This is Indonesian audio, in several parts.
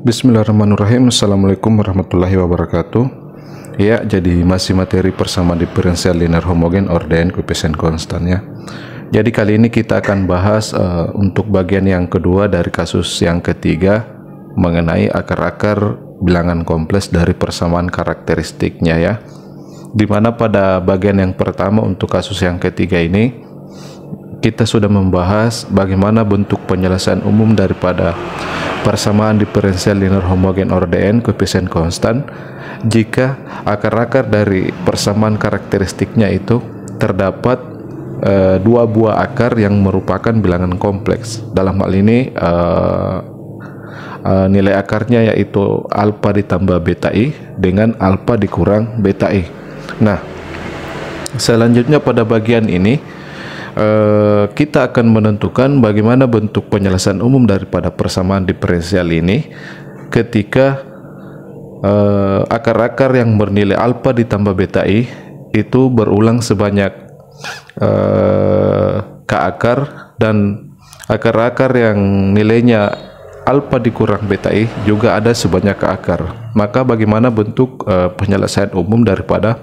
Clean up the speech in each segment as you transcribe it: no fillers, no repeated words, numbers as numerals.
Bismillahirrahmanirrahim. Assalamualaikum warahmatullahi wabarakatuh. Ya, jadi masih materi persamaan diferensial linear homogen ordeen koefisien konstan ya. Jadi kali ini kita akan bahas untuk bagian yang kedua dari kasus yang ketiga mengenai akar-akar bilangan kompleks dari persamaan karakteristiknya ya. Dimana pada bagian yang pertama untuk kasus yang ketiga ini kita sudah membahas bagaimana bentuk penyelesaian umum daripada persamaan diferensial linear homogen ordeen koefisien konstan jika akar-akar dari persamaan karakteristiknya itu terdapat dua buah akar yang merupakan bilangan kompleks. Dalam hal ini nilai akarnya yaitu alfa ditambah beta i dengan alfa dikurang beta i. Nah, selanjutnya pada bagian ini kita akan menentukan bagaimana bentuk penyelesaian umum daripada persamaan diferensial ini ketika akar-akar yang bernilai alfa ditambah beta i itu berulang sebanyak k akar, dan akar-akar yang nilainya alfa dikurang beta i juga ada sebanyak k akar. Maka bagaimana bentuk penyelesaian umum daripada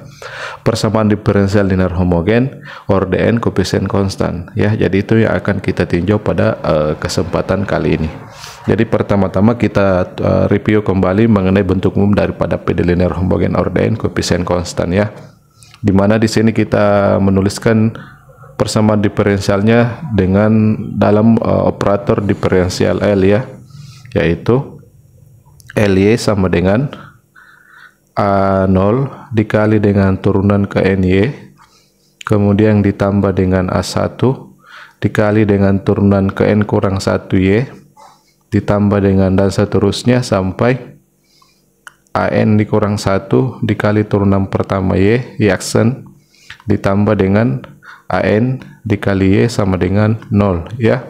persamaan diferensial linear homogen ordeen koefisien konstan ya. Jadi itu yang akan kita tinjau pada kesempatan kali ini. Jadi pertama-tama kita review kembali mengenai bentuk umum daripada PD linear homogen ordeen koefisien konstan ya. Dimana di sini kita menuliskan persamaan diferensialnya dengan dalam operator diferensial L ya, yaitu LY sama dengan A0 dikali dengan turunan ke NY, kemudian ditambah dengan A1 dikali dengan turunan ke N kurang 1Y, ditambah dengan dan seterusnya sampai AN dikurang 1 dikali turunan pertama Y, Yaksen, ditambah dengan AN dikali Y sama dengan 0 ya.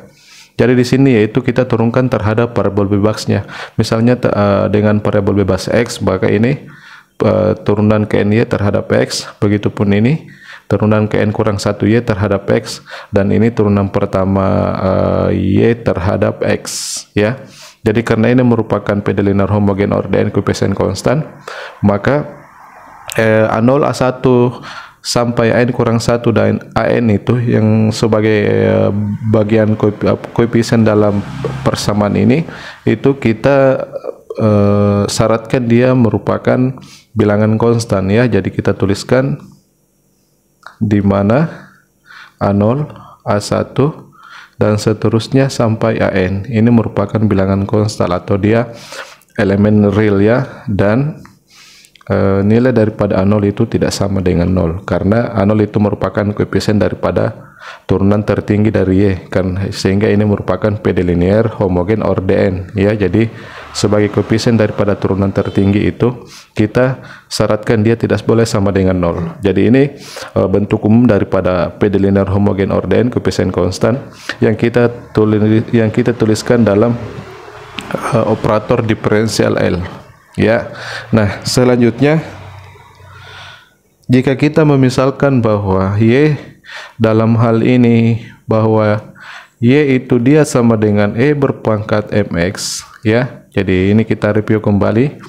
Jadi di sini yaitu kita turunkan terhadap parabol bebasnya. Misalnya dengan parabol bebas X, maka ini turunan ke NY terhadap X, begitupun ini turunan ke N kurang 1Y terhadap X, dan ini turunan pertama Y terhadap X ya. Jadi karena ini merupakan PD linear homogen ordeen koefisien konstan, maka A0, A1 sampai AN kurang 1 dan AN itu yang sebagai bagian koefisien dalam persamaan ini, itu kita syaratkan dia merupakan bilangan konstan ya. Jadi kita tuliskan di mana A0, A1 dan seterusnya sampai AN ini merupakan bilangan konstan atau dia elemen real ya, dan nilai daripada A0 itu tidak sama dengan 0 karena A0 itu merupakan koefisien daripada turunan tertinggi dari Y kan, sehingga ini merupakan PD linear homogen ordeen ya. Jadi sebagai koefisien daripada turunan tertinggi itu kita syaratkan dia tidak boleh sama dengan 0. Jadi ini bentuk umum daripada PD linear homogen ordeen koefisien konstan yang kita tuliskan dalam operator diferensial L ya. Nah, selanjutnya jika kita memisalkan bahwa Y dalam hal ini bahwa Y itu dia sama dengan E berpangkat MX ya. Jadi ini kita review kembali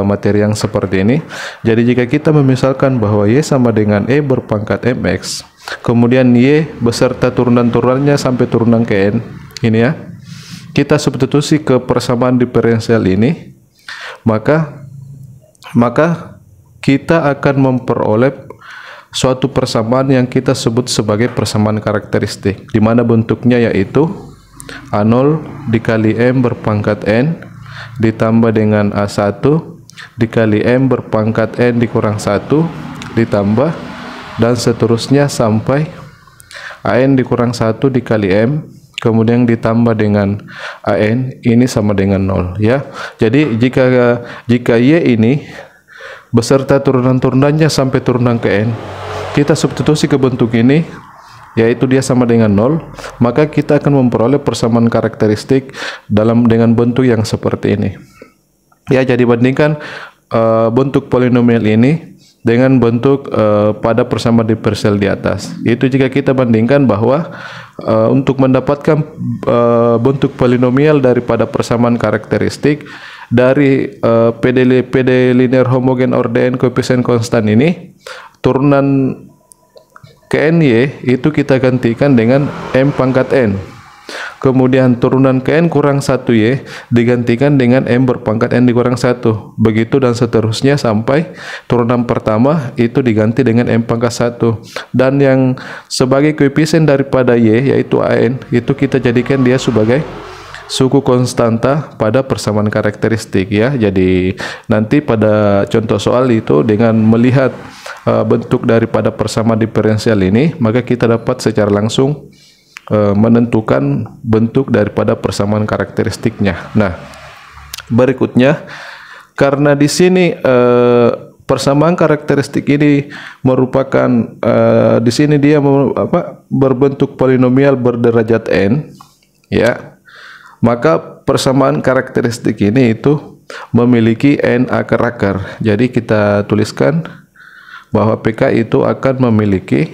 materi yang seperti ini. Jadi jika kita memisalkan bahwa Y sama dengan E berpangkat MX, kemudian Y beserta turunan-turunannya sampai turunan ke N ini ya, kita substitusi ke persamaan diferensial ini, maka kita akan memperoleh suatu persamaan yang kita sebut sebagai persamaan karakteristik, di mana bentuknya yaitu A0 dikali M berpangkat N ditambah dengan A1 dikali M berpangkat N dikurang 1 ditambah dan seterusnya sampai AN dikurang 1 dikali M kemudian ditambah dengan AN ini sama dengan 0 ya. Jadi jika Y ini beserta turunan-turunannya sampai turunan ke N kita substitusi ke bentuk ini, yaitu dia sama dengan 0, maka kita akan memperoleh persamaan karakteristik dengan bentuk yang seperti ini ya. Jadi bandingkan bentuk polinomial ini dengan bentuk pada persamaan diferensial di atas. Itu jika kita bandingkan bahwa untuk mendapatkan bentuk polinomial daripada persamaan karakteristik dari PD linear homogen orden koefisien konstan ini, turunan KNY itu kita gantikan dengan M pangkat N. Kemudian turunan Kn kurang 1Y digantikan dengan M berpangkat N dikurang 1. Begitu dan seterusnya sampai turunan pertama itu diganti dengan M pangkat 1. Dan yang sebagai koefisien daripada Y yaitu AN itu kita jadikan dia sebagai suku konstanta pada persamaan karakteristik ya. Jadi nanti pada contoh soal itu dengan melihat bentuk daripada persamaan diferensial ini, maka kita dapat secara langsung menentukan bentuk daripada persamaan karakteristiknya. Nah, berikutnya karena di sini persamaan karakteristik ini merupakan di sini dia berbentuk polinomial berderajat n, ya. Maka persamaan karakteristik ini itu memiliki n akar-akar. Jadi kita tuliskan bahwa PK itu akan memiliki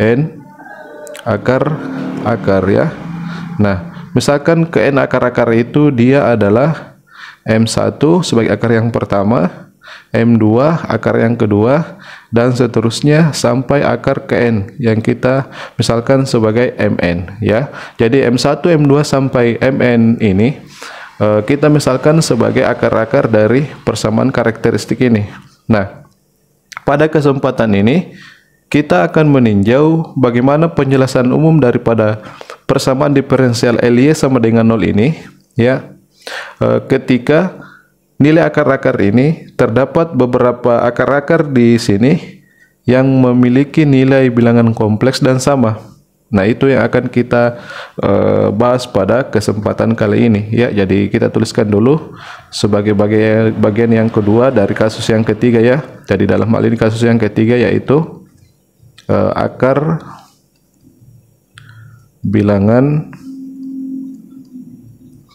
n akar-akar ya. Nah, misalkan ke n akar-akar itu dia adalah M1 sebagai akar yang pertama, M2 akar yang kedua, dan seterusnya sampai akar ke n yang kita misalkan sebagai Mn ya. Jadi M1, M2 sampai Mn ini kita misalkan sebagai akar-akar dari persamaan karakteristik ini. Nah, pada kesempatan ini kita akan meninjau bagaimana penjelasan umum daripada persamaan diferensial LY sama dengan 0 ini ya. Ketika nilai akar-akar ini terdapat beberapa akar-akar di sini yang memiliki nilai bilangan kompleks dan sama. Nah, itu yang akan kita bahas pada kesempatan kali ini ya. Jadi kita tuliskan dulu sebagai bagian yang kedua dari kasus yang ketiga ya. Jadi dalam hal ini kasus yang ketiga yaitu akar bilangan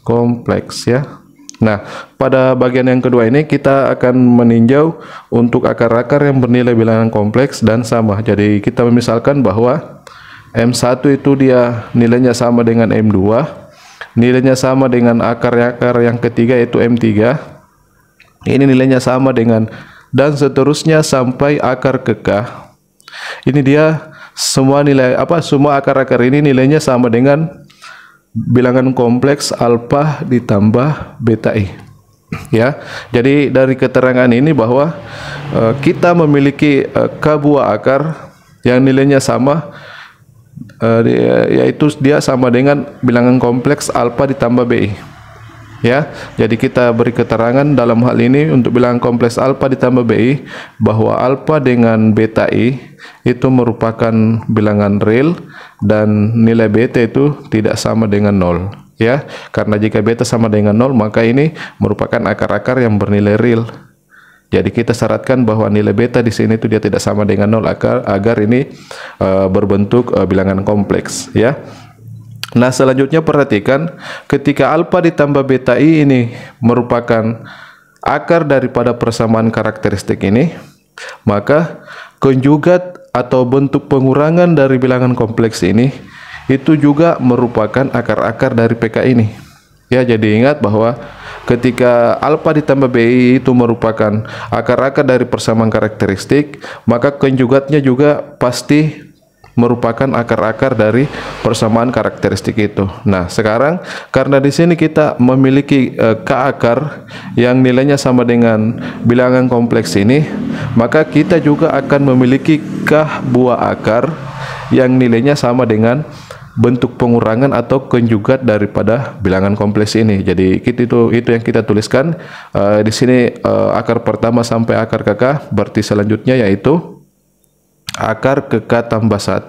kompleks ya. Nah, pada bagian yang kedua ini kita akan meninjau untuk akar-akar yang bernilai bilangan kompleks dan sama. Jadi kita memisalkan bahwa M1 itu dia nilainya sama dengan M2, nilainya sama dengan akar-akar yang ketiga yaitu M3, ini nilainya sama dengan, dan seterusnya sampai akar ke K. Ini dia semua nilai semua akar-akar ini nilainya sama dengan bilangan kompleks alfa ditambah beta I ya. Jadi dari keterangan ini bahwa kita memiliki K buah akar yang nilainya sama, yaitu dia sama dengan bilangan kompleks alfa ditambah BI ya. Jadi kita beri keterangan dalam hal ini untuk bilangan kompleks alfa ditambah BI bahwa alfa dengan beta I itu merupakan bilangan real dan nilai beta itu tidak sama dengan 0 ya. Karena jika beta sama dengan 0 maka ini merupakan akar-akar yang bernilai real. Jadi kita syaratkan bahwa nilai beta di sini itu dia tidak sama dengan 0 agar ini berbentuk bilangan kompleks ya. Nah, selanjutnya perhatikan ketika alfa ditambah beta I ini merupakan akar daripada persamaan karakteristik ini, maka konjugat atau bentuk pengurangan dari bilangan kompleks ini itu juga merupakan akar-akar dari PK ini ya. Jadi ingat bahwa ketika alfa ditambah BI itu merupakan akar-akar dari persamaan karakteristik, maka konjugatnya juga pasti merupakan akar-akar dari persamaan karakteristik itu. Nah, sekarang karena di sini kita memiliki K akar yang nilainya sama dengan bilangan kompleks ini, maka kita juga akan memiliki K buah akar yang nilainya sama dengan bentuk pengurangan atau konjugat daripada bilangan kompleks ini. Jadi itu yang kita tuliskan di sini akar pertama sampai akar ke K, berarti selanjutnya yaitu akar ke K tambah 1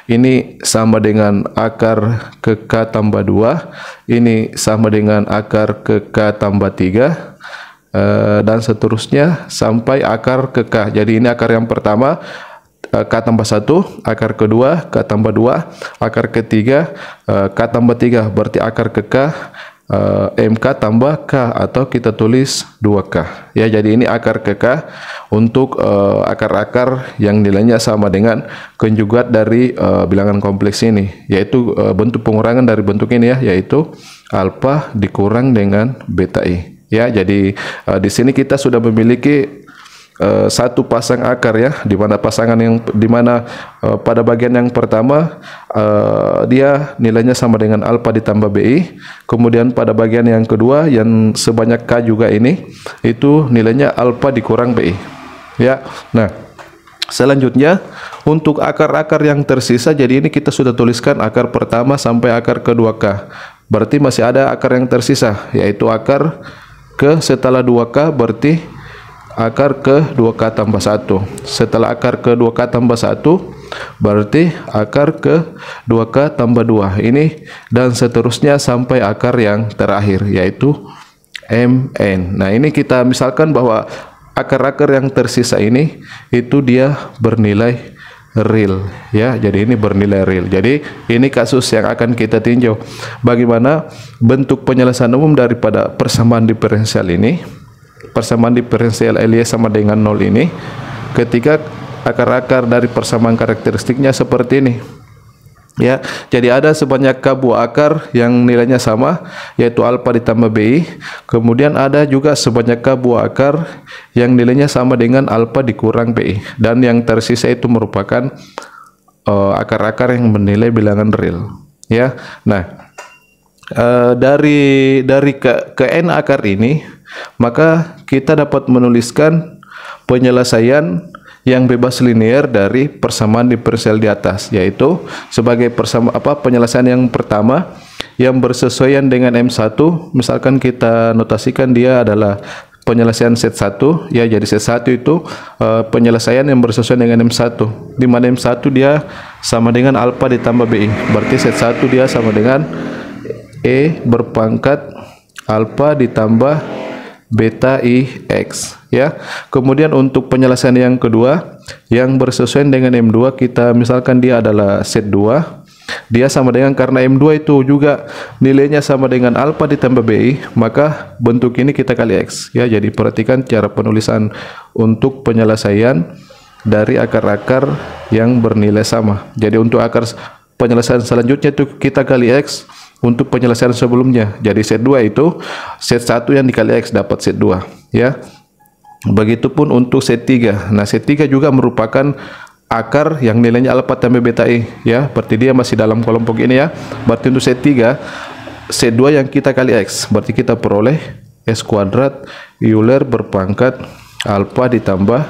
ini sama dengan akar ke K tambah 2, ini sama dengan akar ke K tambah 3, dan seterusnya sampai akar ke K. Jadi ini akar yang pertama K tambah 1, akar kedua K tambah 2, akar ketiga K tambah 3, berarti akar ke K MK tambah K atau kita tulis 2K ya. Jadi ini akar ke K untuk akar-akar yang nilainya sama dengan konjugat dari bilangan kompleks ini, yaitu bentuk pengurangan dari bentuk ini ya, yaitu alfa dikurang dengan beta I Ya, jadi di sini kita sudah memiliki satu pasang akar ya, di mana pada bagian yang pertama dia nilainya sama dengan alfa ditambah BI. Kemudian pada bagian yang kedua yang sebanyak K juga ini, itu nilainya alfa dikurang BI. Ya. Nah, selanjutnya untuk akar-akar yang tersisa, jadi ini kita sudah tuliskan akar pertama sampai akar kedua K. Berarti masih ada akar yang tersisa, yaitu akar ke setelah 2K berarti akar ke 2K tambah 1. Setelah akar ke 2K tambah 1 berarti akar ke 2K tambah 2. Ini dan seterusnya sampai akar yang terakhir, yaitu MN. Nah, ini kita misalkan bahwa akar-akar yang tersisa ini itu dia bernilai real ya. Jadi ini bernilai real. Jadi ini kasus yang akan kita tinjau. Bagaimana bentuk penyelesaian umum daripada persamaan diferensial ini? Persamaan diferensial Lie sama dengan 0 ini ketika akar-akar dari persamaan karakteristiknya seperti ini. Ya, jadi ada sebanyak K buah akar yang nilainya sama, yaitu alfa ditambah BI. Kemudian ada juga sebanyak K buah akar yang nilainya sama dengan alfa dikurang BI. Dan yang tersisa itu merupakan akar-akar yang bernilai bilangan real. Ya, nah dari ke n akar ini, maka kita dapat menuliskan penyelesaian yang bebas linear dari persamaan diferensial di atas, yaitu sebagai penyelesaian yang pertama yang bersesuaian dengan M1. Misalkan kita notasikan dia adalah penyelesaian set 1 ya. Jadi set 1 itu penyelesaian yang bersesuaian dengan M1, di mana M1 dia sama dengan alfa ditambah BI. Berarti set 1 dia sama dengan E berpangkat alfa ditambah beta I X ya. Kemudian untuk penyelesaian yang kedua yang bersesuaian dengan M2, kita misalkan dia adalah set 2, dia sama dengan, karena M2 itu juga nilainya sama dengan alfa ditambah BI, maka bentuk ini kita kali X ya. Jadi perhatikan cara penulisan untuk penyelesaian dari akar-akar yang bernilai sama. Jadi untuk akar penyelesaian selanjutnya itu kita kali X untuk penyelesaian sebelumnya. Jadi set 2 itu set 1 yang dikali X dapat set 2 ya. Begitupun untuk set 3. Nah, set 3 juga merupakan akar yang nilainya alfa tambah beta I ya. Berarti dia masih dalam kelompok ini ya. Berarti untuk set 3, set 2 yang kita kali X, berarti kita peroleh S kuadrat Euler berpangkat alfa ditambah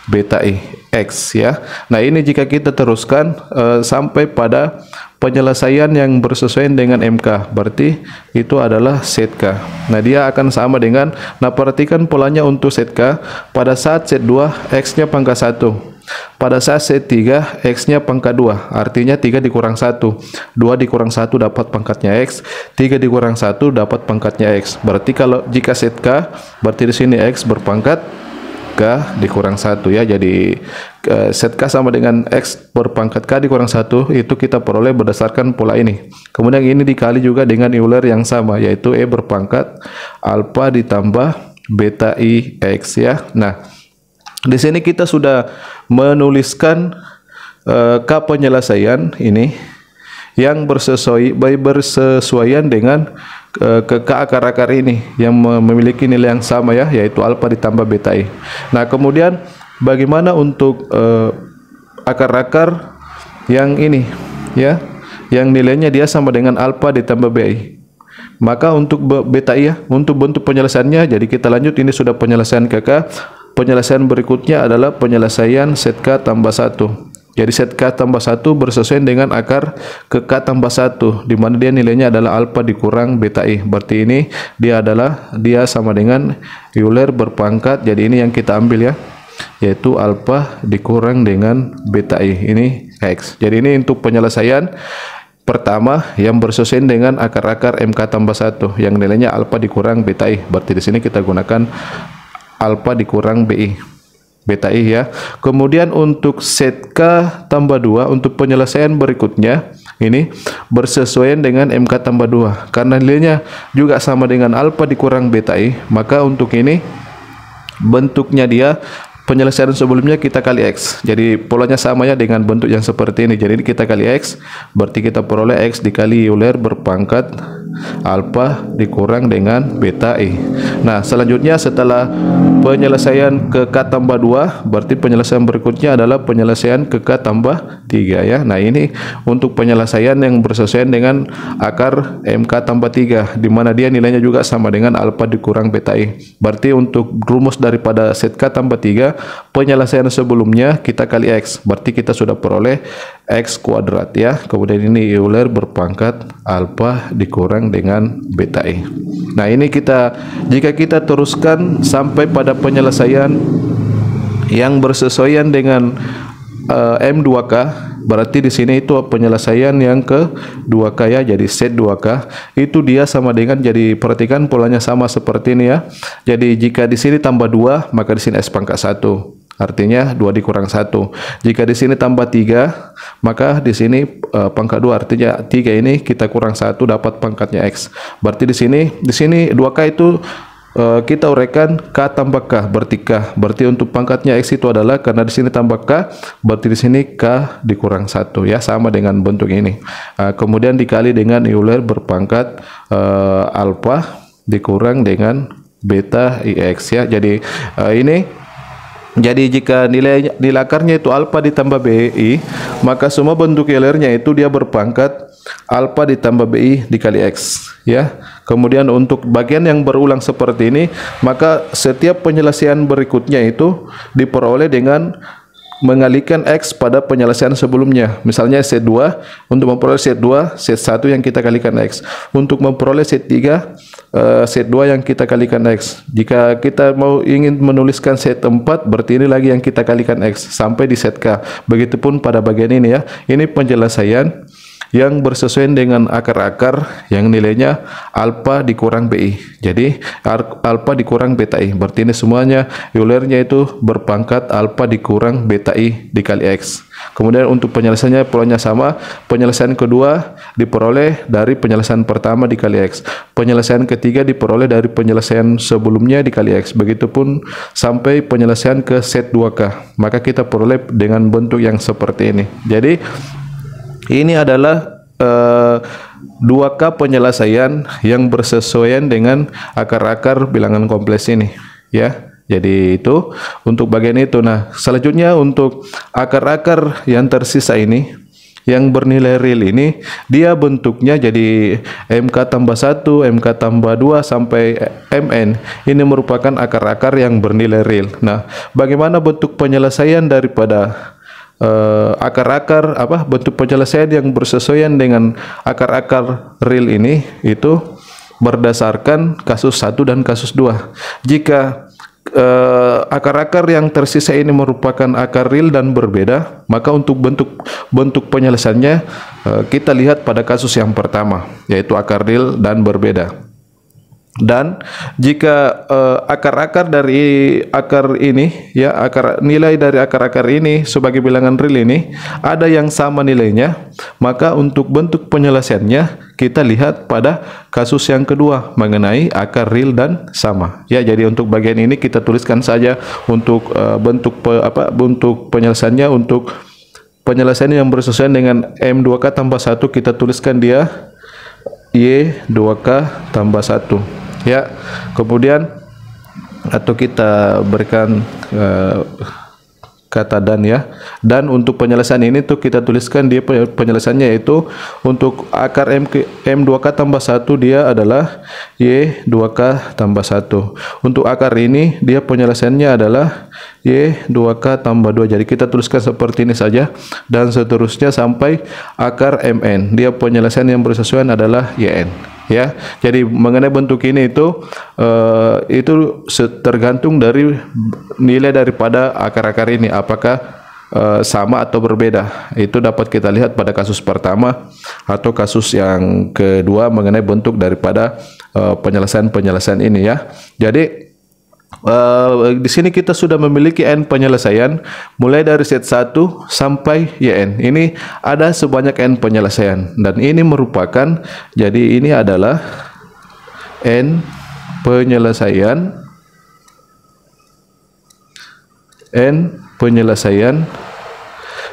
beta I X ya. Nah, ini jika kita teruskan sampai pada penyelesaian yang bersesuaian dengan MK, berarti itu adalah set K. Nah, dia akan sama dengan, nah perhatikan polanya untuk set K. Pada saat set 2 X-nya pangkat 1, pada saat set 3 X-nya pangkat 2, artinya 3 dikurang 1, 2 dikurang 1 dapat pangkatnya X, 3 dikurang 1 dapat pangkatnya X. Berarti kalau jika set K, berarti di sini X berpangkat K dikurang 1 ya. Jadi set K sama dengan X berpangkat K dikurang 1, itu kita peroleh berdasarkan pola ini. Kemudian ini dikali juga dengan Euler yang sama, yaitu E berpangkat alfa ditambah beta I X ya. Nah, di sini kita sudah menuliskan K penyelesaian ini yang bersesuaian dengan ke akar-akar ini yang memiliki nilai yang sama ya, yaitu alfa ditambah beta I. Nah, kemudian bagaimana untuk akar-akar yang ini ya, yang nilainya dia sama dengan alfa ditambah BI? Maka untuk beta I ya, untuk bentuk penyelesaiannya, jadi kita lanjut, ini sudah penyelesaian ke K. Penyelesaian berikutnya adalah penyelesaian set K tambah 1. Jadi set K tambah 1 bersesuaian dengan akar ke K tambah 1, di mana dia nilainya adalah alfa dikurang beta I. Berarti ini dia sama dengan Euler berpangkat, jadi ini yang kita ambil ya, yaitu alfa dikurang dengan beta I, ini X. Jadi ini untuk penyelesaian pertama yang bersesuaian dengan akar-akar MK tambah 1 yang nilainya alfa dikurang beta I. Berarti di sini kita gunakan alfa dikurang BI, beta I ya. Kemudian untuk set K tambah 2 untuk penyelesaian berikutnya ini bersesuaian dengan MK tambah 2 karena nilainya juga sama dengan alfa dikurang beta I, maka untuk ini bentuknya dia penyelesaian sebelumnya kita kali X. Jadi polanya sama ya dengan bentuk yang seperti ini. Jadi ini kita kali X, berarti kita peroleh X dikali Euler berpangkat alfa dikurang dengan beta I. Nah, selanjutnya setelah penyelesaian ke K tambah 2, berarti penyelesaian berikutnya adalah penyelesaian ke K tambah 3 ya. Nah, ini untuk penyelesaian yang bersesuaian dengan akar MK tambah 3, di mana dia nilainya juga sama dengan alfa dikurang beta I. Berarti untuk rumus daripada set K tambah 3, penyelesaian sebelumnya kita kali X, berarti kita sudah peroleh X kuadrat ya. Kemudian ini Euler berpangkat alfa dikurang dengan beta I. Nah, ini jika kita teruskan sampai pada penyelesaian yang bersesuaian dengan M2K, berarti di sini itu penyelesaian yang ke 2K ya. Jadi set 2K itu dia sama dengan, jadi perhatikan polanya sama seperti ini ya. Jadi jika di sini tambah 2, maka di sini S pangkat 1. Artinya 2 dikurang 1. Jika di sini tambah 3, maka di sini pangkat 2, artinya 3 ini kita kurang 1 dapat pangkatnya X. Berarti di sini 2K itu kita uraikan K tambah K, berarti K. Berarti untuk pangkatnya X itu adalah, karena di sini tambah K, berarti di sini K dikurang 1 ya, sama dengan bentuk ini. Kemudian dikali dengan Euler berpangkat alfa dikurang dengan beta IX ya. Jadi jadi jika nilai akarnya itu alfa ditambah BI, maka semua bentuk Eulernya itu dia berpangkat alfa ditambah BI dikali X ya. Kemudian untuk bagian yang berulang seperti ini, maka setiap penyelesaian berikutnya itu diperoleh dengan mengalihkan X pada penyelesaian sebelumnya. Misalnya set 2, untuk memperoleh set 2, set 1 yang kita kalikan X. Untuk memperoleh set 3, set 2 yang kita kalikan X. Jika kita ingin menuliskan set 4, berarti ini lagi yang kita kalikan X sampai di set K. Begitupun pada bagian ini ya. Ini penjelasan yang bersesuaian dengan akar-akar yang nilainya alfa dikurang BI. Jadi alfa dikurang beta I. Berarti ini semuanya Eulernya itu berpangkat alfa dikurang beta I dikali X. Kemudian untuk penyelesaiannya polanya sama. Penyelesaian kedua diperoleh dari penyelesaian pertama dikali X. Penyelesaian ketiga diperoleh dari penyelesaian sebelumnya dikali X. Begitupun sampai penyelesaian ke set 2K. Maka kita peroleh dengan bentuk yang seperti ini. Jadi ini adalah 2K penyelesaian yang bersesuaian dengan akar-akar bilangan kompleks ini ya. Jadi itu untuk bagian itu. Nah, selanjutnya untuk akar-akar yang tersisa ini yang bernilai real ini, dia bentuknya jadi MK tambah 1, MK tambah 2 sampai MN. Ini merupakan akar-akar yang bernilai real. Nah, bagaimana bentuk penyelesaian daripada akar-akar bentuk penyelesaian yang bersesuaian dengan akar-akar real ini itu berdasarkan kasus 1 dan kasus 2. Jika akar-akar yang tersisa ini merupakan akar real dan berbeda, maka untuk bentuk penyelesaiannya kita lihat pada kasus yang pertama, yaitu akar real dan berbeda. Dan jika akar-akar dari akar ini ya, nilai dari akar-akar ini sebagai bilangan real ini ada yang sama nilainya, maka untuk bentuk penyelesaiannya kita lihat pada kasus yang kedua mengenai akar real dan sama ya. Jadi untuk bagian ini kita tuliskan saja untuk bentuk penyelesaiannya. Untuk penyelesaian yang bersesuaian dengan M2K tambah 1, kita tuliskan dia Y2K tambah 1 ya. Kemudian atau kita berikan kata dan ya. Dan untuk penyelesaian ini tuh kita tuliskan dia penyelesaiannya, yaitu untuk akar M2K tambah 1 dia adalah Y2K tambah 1. Untuk akar ini dia penyelesaiannya adalah Y2K tambah 2. Jadi kita tuliskan seperti ini saja, dan seterusnya sampai akar MN. Dia penyelesaian yang bersesuaian adalah YN ya. Jadi mengenai bentuk ini itu tergantung dari nilai daripada akar-akar ini apakah sama atau berbeda. Itu dapat kita lihat pada kasus pertama atau kasus yang kedua mengenai bentuk daripada penyelesaian ini ya. Jadi di sini kita sudah memiliki N penyelesaian mulai dari set 1 sampai YN. Ini ada sebanyak N penyelesaian, dan ini merupakan, jadi ini adalah N penyelesaian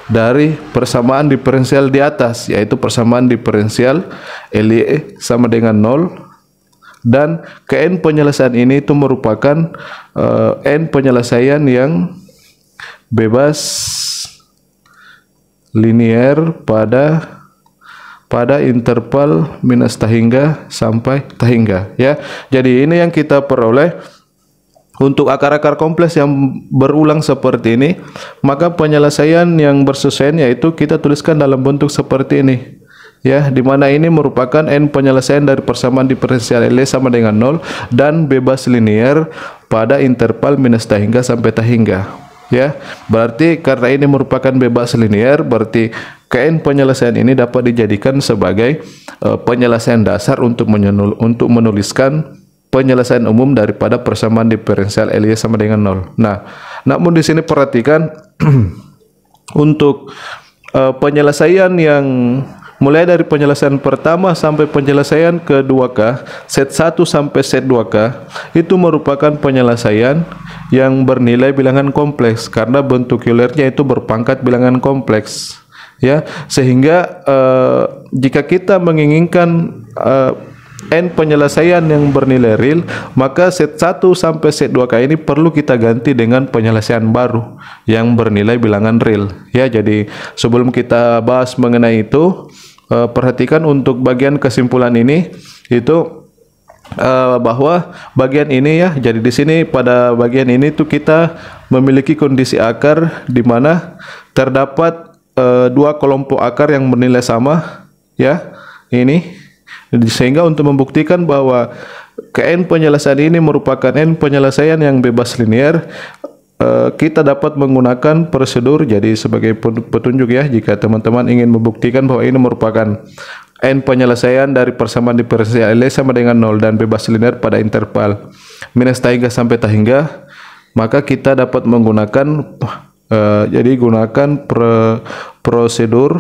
dari persamaan diferensial di atas, yaitu persamaan diferensial LY sama dengan 0, dan ke n penyelesaian ini itu merupakan n penyelesaian yang bebas linear pada interval minus tahingga sampai tahingga, ya. Jadi ini yang kita peroleh untuk akar-akar kompleks yang berulang seperti ini. Maka penyelesaian yang bersesuaian yaitu kita tuliskan dalam bentuk seperti ini, ya, di mana ini merupakan n penyelesaian dari persamaan diferensial LY sama dengan 0 dan bebas linear pada interval minus tahingga sampai tahingga, ya. Berarti karena ini merupakan bebas linear, berarti KN penyelesaian ini dapat dijadikan sebagai penyelesaian dasar untuk menuliskan penyelesaian umum daripada persamaan diferensial LY sama dengan 0. Nah, namun di sini perhatikan untuk penyelesaian yang mulai dari penyelesaian pertama sampai penyelesaian ke-2K, set 1 sampai set 2K, itu merupakan penyelesaian yang bernilai bilangan kompleks karena bentuk Eulernya itu berpangkat bilangan kompleks, ya. Sehingga jika kita menginginkan n penyelesaian yang bernilai real, maka set 1 sampai set 2K ini perlu kita ganti dengan penyelesaian baru yang bernilai bilangan real, ya. Jadi sebelum kita bahas mengenai itu, perhatikan untuk bagian kesimpulan ini itu bahwa bagian ini, ya. Jadi di sini pada bagian ini tuh kita memiliki kondisi akar di mana terdapat dua kelompok akar yang bernilai sama, ya. Ini sehingga untuk membuktikan bahwa KN penyelesaian ini merupakan n penyelesaian yang bebas linear, kita dapat menggunakan prosedur. Jadi sebagai petunjuk, ya, jika teman-teman ingin membuktikan bahwa ini merupakan n penyelesaian dari persamaan diferensial LY sama dengan 0 dan bebas linear pada interval minus tahingga sampai tahingga, maka kita dapat menggunakan jadi gunakan prosedur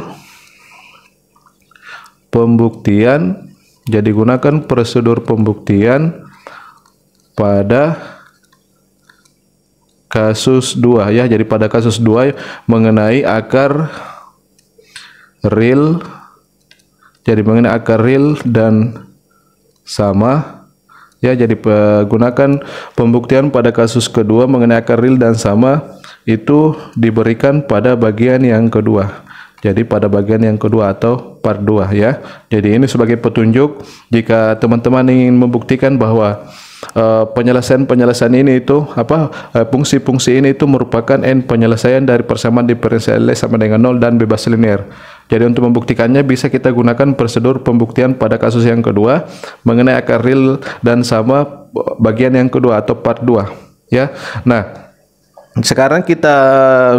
pembuktian. Jadi gunakan prosedur pembuktian pada kasus 2, ya. Jadi pada kasus 2 mengenai akar real. Jadi mengenai akar real dan sama, ya. Jadi gunakan pembuktian pada kasus kedua mengenai akar real dan sama itu diberikan pada bagian yang kedua. Jadi pada bagian yang kedua atau part 2, ya. Jadi ini sebagai petunjuk jika teman-teman ingin membuktikan bahwa penyelesaian ini itu fungsi-fungsi ini itu merupakan n penyelesaian dari persamaan diferensial LY sama dengan 0 dan bebas linear. Jadi untuk membuktikannya bisa kita gunakan prosedur pembuktian pada kasus yang kedua mengenai akar real dan sama bagian yang kedua atau part 2, ya. Nah, sekarang kita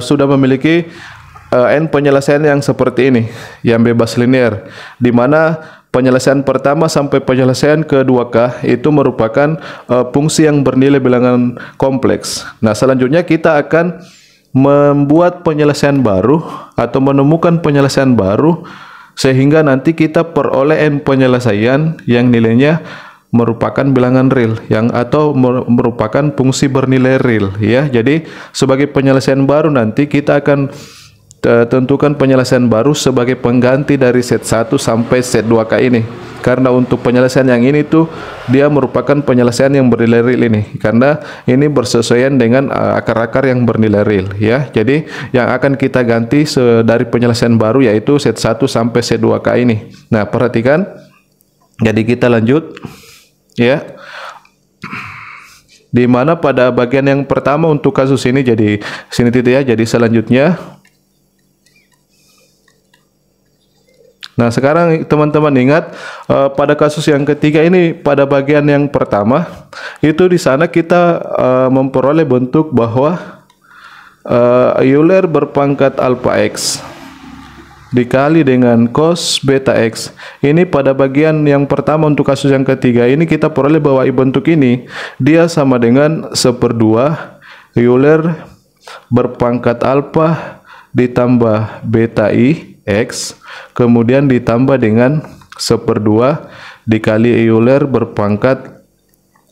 sudah memiliki n penyelesaian yang seperti ini, yang bebas linear, di mana penyelesaian pertama sampai penyelesaian ke-2K itu merupakan fungsi yang bernilai bilangan kompleks. Nah, selanjutnya kita akan membuat penyelesaian baru atau menemukan penyelesaian baru sehingga nanti kita peroleh n penyelesaian yang nilainya merupakan bilangan real atau merupakan fungsi bernilai real, ya. Jadi sebagai penyelesaian baru nanti kita akan tentukan penyelesaian baru sebagai pengganti dari set 1 sampai set 2K ini. Karena untuk penyelesaian yang ini tuh dia merupakan penyelesaian yang bernilai real ini, karena ini bersesuaian dengan akar-akar yang bernilai real, ya. Jadi yang akan kita ganti dari penyelesaian baru yaitu set 1 sampai set 2K ini. Nah, perhatikan. Jadi kita lanjut, ya. Di mana pada bagian yang pertama untuk kasus ini, jadi sini titik, ya. Jadi selanjutnya, nah sekarang teman-teman ingat pada kasus yang ketiga ini, pada bagian yang pertama itu di sana kita memperoleh bentuk bahwa Euler berpangkat alpha x dikali dengan cos beta x. Ini pada bagian yang pertama untuk kasus yang ketiga ini kita peroleh bahwa bentuk ini dia sama dengan 1/2 Euler berpangkat alpha ditambah beta i x, kemudian ditambah dengan 1/2 dikali Euler berpangkat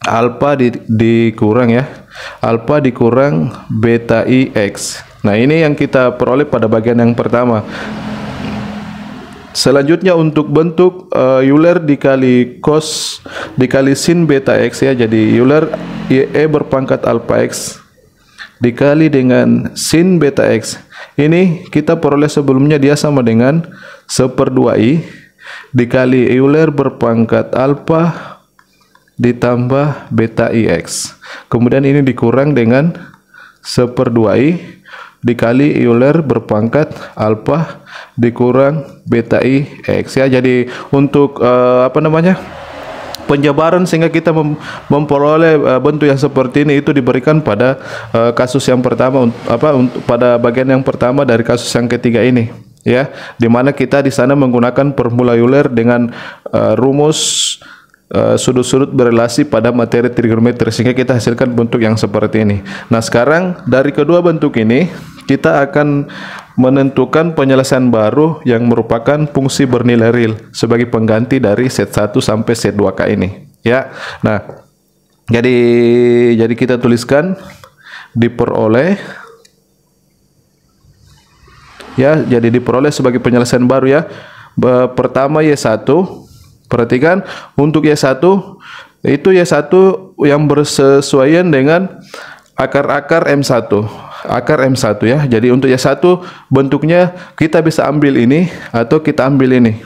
alpha dikurang, ya, alpha dikurang beta i x. Nah, ini yang kita peroleh pada bagian yang pertama. Selanjutnya untuk bentuk Euler dikali cos dikali sin beta x ya. Jadi Euler E berpangkat alpha x dikali dengan sin beta x. Ini kita peroleh sebelumnya dia sama dengan 1/2i dikali Euler berpangkat alpha ditambah beta ix. Kemudian ini dikurang dengan 1/2i dikali Euler berpangkat alpha dikurang beta ix ya. Jadi untuk penjabaran sehingga kita memperoleh bentuk yang seperti ini itu diberikan pada kasus yang pertama pada bagian yang pertama dari kasus yang ketiga ini ya, dimana kita di sana menggunakan formula Euler dengan rumus sudut-sudut berelasi pada materi trigonometri sehingga kita hasilkan bentuk yang seperti ini. Nah, sekarang dari kedua bentuk ini kita akan menentukan penyelesaian baru yang merupakan fungsi bernilai real sebagai pengganti dari set 1 sampai set 2K ini ya. Nah, jadi kita tuliskan diperoleh ya, jadi diperoleh sebagai penyelesaian baru ya. Pertama Y1, perhatikan untuk Y1 itu Y1 yang bersesuaian dengan akar-akar M1 ya. Jadi untuk Y1 bentuknya kita bisa ambil ini atau kita ambil ini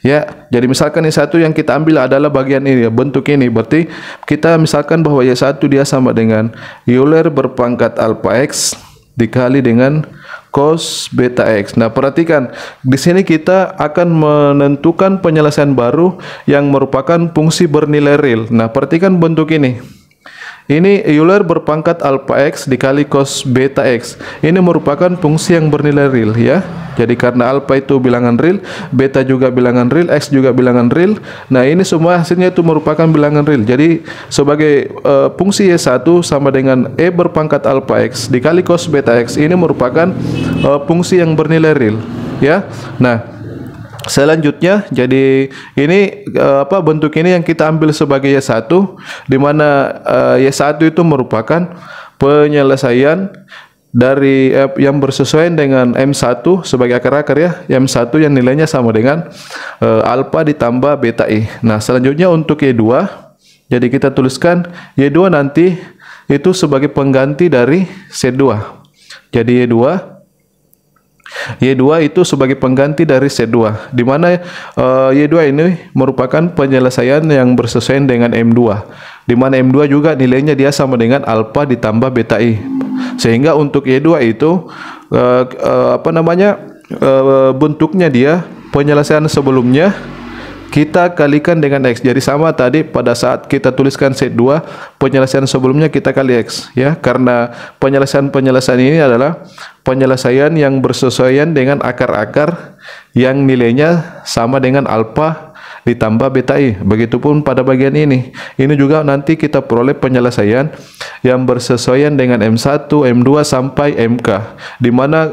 ya. Jadi misalkan Y1 yang kita ambil adalah bagian ini ya, bentuk ini. Berarti kita misalkan bahwa Y1 dia sama dengan Euler berpangkat alpha x dikali dengan cos beta x. Nah, perhatikan di sini kita akan menentukan penyelesaian baru yang merupakan fungsi bernilai real. Nah, perhatikan bentuk ini. Ini Euler berpangkat alpha x dikali cos beta x. Ini merupakan fungsi yang bernilai real ya. Jadi karena alpha itu bilangan real, beta juga bilangan real, x juga bilangan real. Nah, ini semua hasilnya itu merupakan bilangan real. Jadi sebagai fungsi Y1 sama dengan E berpangkat alpha x dikali cos beta x, ini merupakan fungsi yang bernilai real ya. Nah, selanjutnya jadi ini bentuk ini yang kita ambil sebagai Y1, di mana Y1 itu merupakan penyelesaian dari yang bersesuaian dengan M1 sebagai akar-akar ya. M1 yang nilainya sama dengan alpha ditambah beta i. Nah, selanjutnya untuk Y2, jadi kita tuliskan Y2 nanti itu sebagai pengganti dari Z2. Jadi Y2 itu sebagai pengganti dari Z2, di mana Y2 ini merupakan penyelesaian yang bersesuaian dengan M2, di mana M2 juga nilainya dia sama dengan alpha ditambah beta i. Sehingga untuk Y2 itu bentuknya dia penyelesaian sebelumnya kita kalikan dengan X. Jadi sama tadi pada saat kita tuliskan set 2, penyelesaian sebelumnya kita kali X ya, karena penyelesaian ini adalah penyelesaian yang bersesuaian dengan akar-akar yang nilainya sama dengan alpha ditambah beta i. Begitupun pada bagian ini. Ini juga nanti kita peroleh penyelesaian yang bersesuaian dengan M1, M2 sampai MK, di mana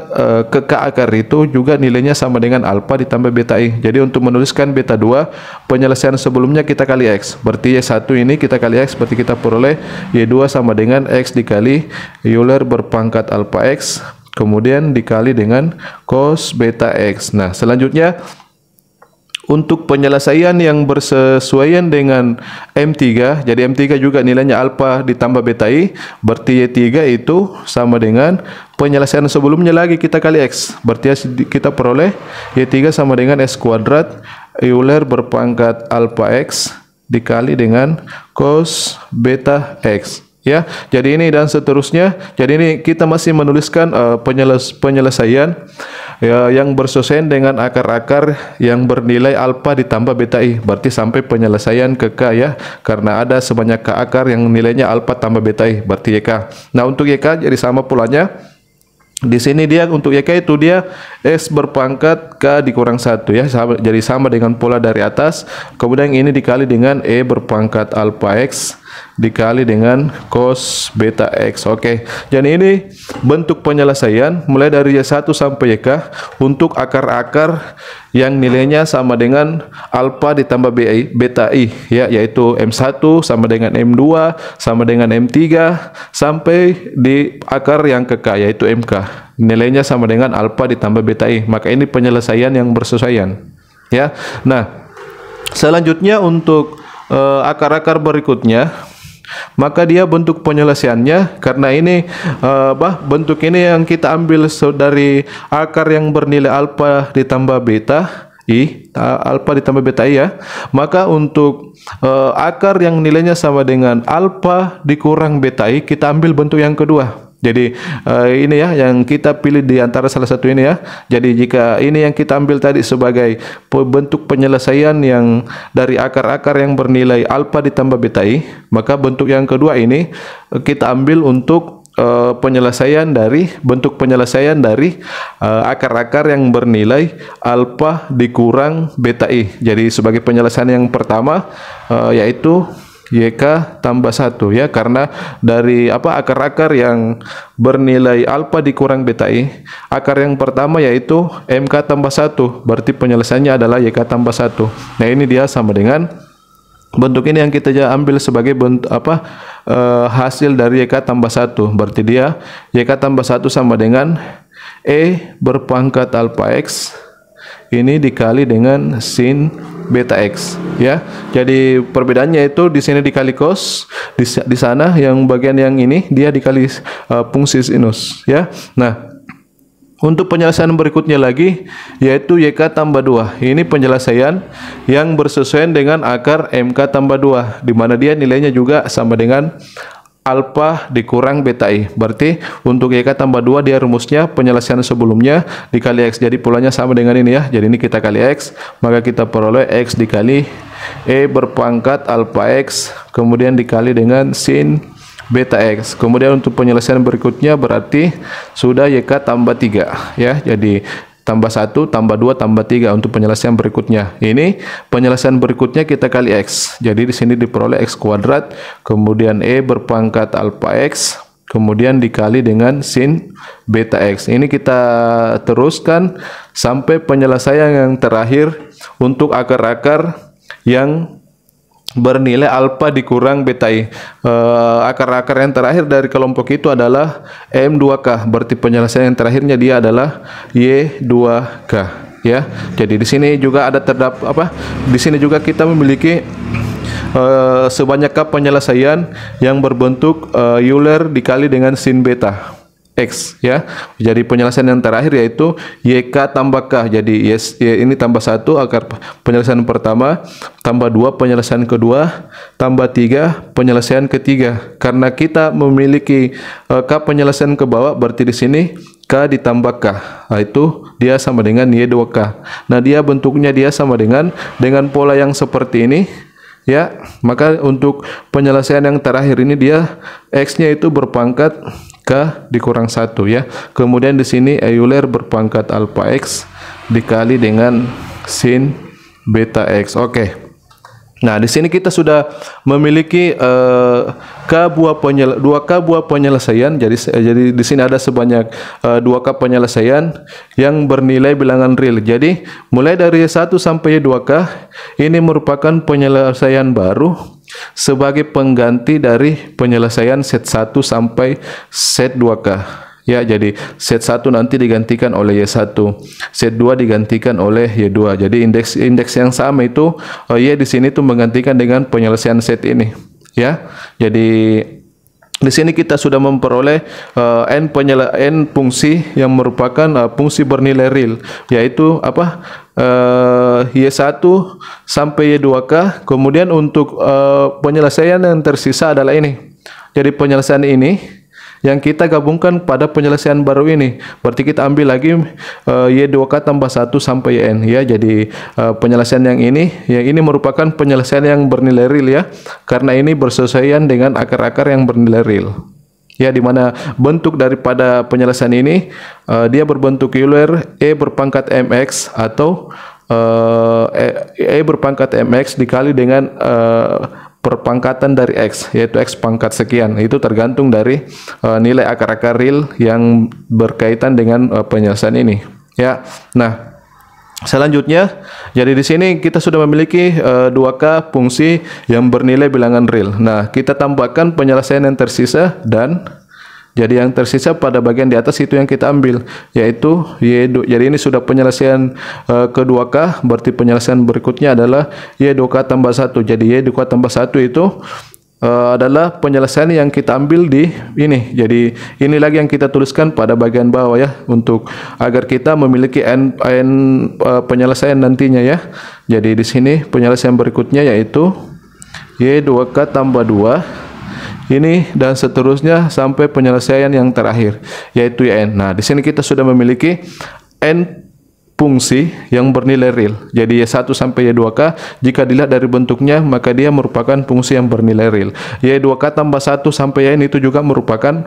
ke akar itu juga nilainya sama dengan alpha ditambah beta i. Jadi untuk menuliskan beta 2, penyelesaian sebelumnya kita kali X. Berarti Y1 ini kita kali X, berarti kita peroleh Y2 sama dengan X dikali Euler berpangkat alpha X, kemudian dikali dengan cos beta X. Nah, selanjutnya untuk penyelesaian yang bersesuaian dengan M3, jadi M3 juga nilainya alpha ditambah beta i, berarti Y3 itu sama dengan penyelesaian sebelumnya lagi kita kali X. Berarti kita peroleh Y3 sama dengan S kuadrat Euler berpangkat alpha X dikali dengan cos beta X. Ya, jadi ini dan seterusnya. Jadi ini kita masih menuliskan penyelesaian ya, yang bersesuaian dengan akar-akar yang bernilai alpha ditambah beta i. Berarti sampai penyelesaian ke K ya, karena ada sebanyak K akar yang nilainya alpha tambah beta i, berarti YK. Nah, untuk YK jadi sama polanya. Di sini dia untuk YK itu dia S berpangkat K dikurang 1 ya, jadi sama dengan pola dari atas. Kemudian ini dikali dengan E berpangkat alpha X dikali dengan cos beta X. Oke, jadi ini bentuk penyelesaian mulai dari Y1 sampai YK untuk akar-akar yang nilainya sama dengan alfa ditambah beta I, ya, yaitu M1 sama dengan M2 sama dengan M3 sampai di akar yang ke K, yaitu MK, nilainya sama dengan alfa ditambah beta I. Maka ini penyelesaian yang bersesuaian, ya. Nah, selanjutnya untuk akar-akar berikutnya, maka dia bentuk penyelesaiannya karena ini bentuk ini yang kita ambil dari akar yang bernilai alfa ditambah beta I, alfa ditambah beta I, ya. Maka untuk akar yang nilainya sama dengan alfa dikurang beta I, kita ambil bentuk yang kedua. Jadi ini ya yang kita pilih di antara salah satu ini, ya. Jadi jika ini yang kita ambil tadi sebagai bentuk penyelesaian yang dari akar-akar yang bernilai alfa ditambah beta I, maka bentuk yang kedua ini kita ambil untuk penyelesaian dari bentuk penyelesaian dari akar-akar yang bernilai alfa dikurang beta I. Jadi sebagai penyelesaian yang pertama yaitu YK tambah 1, ya, karena dari akar-akar yang bernilai alfa dikurang beta I, akar yang pertama yaitu MK tambah 1, berarti penyelesaiannya adalah YK tambah 1. Nah, ini dia sama dengan bentuk ini yang kita ambil sebagai bentuk hasil dari YK tambah 1, berarti dia YK tambah 1 sama dengan E berpangkat alfa X ini dikali dengan sin beta X, ya. Jadi perbedaannya itu di sini dikali cos, di sana yang bagian yang ini dia dikali fungsi sinus, ya. Nah, untuk penyelesaian berikutnya lagi yaitu YK tambah 2. Ini penyelesaian yang bersesuaian dengan akar MK tambah 2, di mana dia nilainya juga sama dengan alfa dikurang beta I. Berarti untuk YK tambah 2 dia rumusnya penyelesaian sebelumnya dikali X. Jadi polanya sama dengan ini, ya. Jadi ini kita kali X, maka kita peroleh X dikali E berpangkat alfa X kemudian dikali dengan sin beta X. Kemudian untuk penyelesaian berikutnya berarti sudah YK tambah 3, ya. Jadi tambah 1 tambah 2 tambah 3 untuk penyelesaian berikutnya. Ini penyelesaian berikutnya kita kali X. Jadi di sini diperoleh X kuadrat kemudian E berpangkat alfa X kemudian dikali dengan sin beta X. Ini kita teruskan sampai penyelesaian yang terakhir untuk akar-akar yang bernilai alfa dikurang beta I. Akar-akar yang terakhir dari kelompok itu adalah M2K. Berarti penyelesaian yang terakhirnya dia adalah Y2K, ya. Jadi di sini juga ada di sini juga kita memiliki sebanyak K penyelesaian yang berbentuk Euler dikali dengan sin beta X, ya. Jadi penyelesaian yang terakhir yaitu YK tambah K. Jadi ini tambah 1 akar penyelesaian pertama, tambah 2 penyelesaian kedua, tambah 3 penyelesaian ketiga. Karena kita memiliki K penyelesaian ke bawah, berarti di sini K ditambah K. Nah, itu dia sama dengan Y2K. Nah, dia bentuknya dia sama dengan pola yang seperti ini, ya. Maka untuk penyelesaian yang terakhir ini dia X-nya itu berpangkat K dikurang 1, ya. Kemudian di sini Euler berpangkat alfa X dikali dengan sin beta X. Oke. Nah, di sini kita sudah memiliki 2K buah penyelesaian. Jadi di sini ada sebanyak 2K penyelesaian yang bernilai bilangan real. Jadi mulai dari 1 sampai 2K ini merupakan penyelesaian baru sebagai pengganti dari penyelesaian set 1 sampai set 2K. Ya, jadi set 1 nanti digantikan oleh Y1, set 2 digantikan oleh Y2. Jadi indeks yang sama itu Y di sini tuh menggantikan dengan penyelesaian set ini, ya. Jadi di sini kita sudah memperoleh n fungsi yang merupakan fungsi bernilai real, yaitu Y1 sampai Y2K. Kemudian untuk penyelesaian yang tersisa adalah ini. Jadi penyelesaian ini yang kita gabungkan pada penyelesaian baru ini. Berarti kita ambil lagi Y2K tambah 1 sampai Yn, ya. Jadi penyelesaian yang ini merupakan penyelesaian yang bernilai real, ya. Karena ini bersesuaian dengan akar-akar yang bernilai real. Ya, di mana bentuk daripada penyelesaian ini dia berbentuk Euler E berpangkat mx atau E berpangkat mx dikali dengan perpangkatan dari X, yaitu X pangkat sekian. Itu tergantung dari nilai akar-akar real yang berkaitan dengan penyelesaian ini. Ya, nah selanjutnya, jadi di sini kita sudah memiliki 2K fungsi yang bernilai bilangan real. Nah, kita tambahkan penyelesaian yang tersisa dan jadi yang tersisa pada bagian di atas itu yang kita ambil, yaitu Y2. Jadi ini sudah penyelesaian ke-2K, berarti penyelesaian berikutnya adalah Y2K tambah 1. Jadi Y2K tambah 1 itu adalah penyelesaian yang kita ambil di ini. Jadi ini lagi yang kita tuliskan pada bagian bawah ya, untuk agar kita memiliki n penyelesaian nantinya ya. Jadi di sini penyelesaian berikutnya yaitu Y2K tambah 2 ini dan seterusnya sampai penyelesaian yang terakhir yaitu n. Nah, di sini kita sudah memiliki n fungsi yang bernilai real. Jadi Y1 sampai Y2K jika dilihat dari bentuknya maka dia merupakan fungsi yang bernilai real. Y2K tambah 1 sampai n itu juga merupakan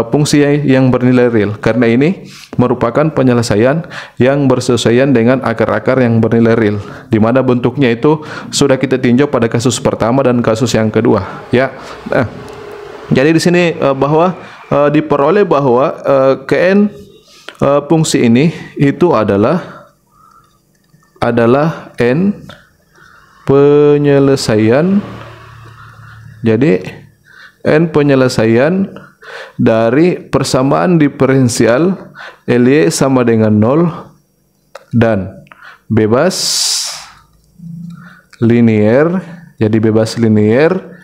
fungsi yang bernilai real, karena ini merupakan penyelesaian yang bersesuaian dengan akar-akar yang bernilai real, di mana bentuknya itu sudah kita tinjau pada kasus pertama dan kasus yang kedua ya. Nah, jadi di sini bahwa diperoleh bahwa Kn fungsi ini itu adalah n penyelesaian. Jadi n penyelesaian dari persamaan diferensial Ly sama dengan 0 dan bebas linier. Jadi bebas linier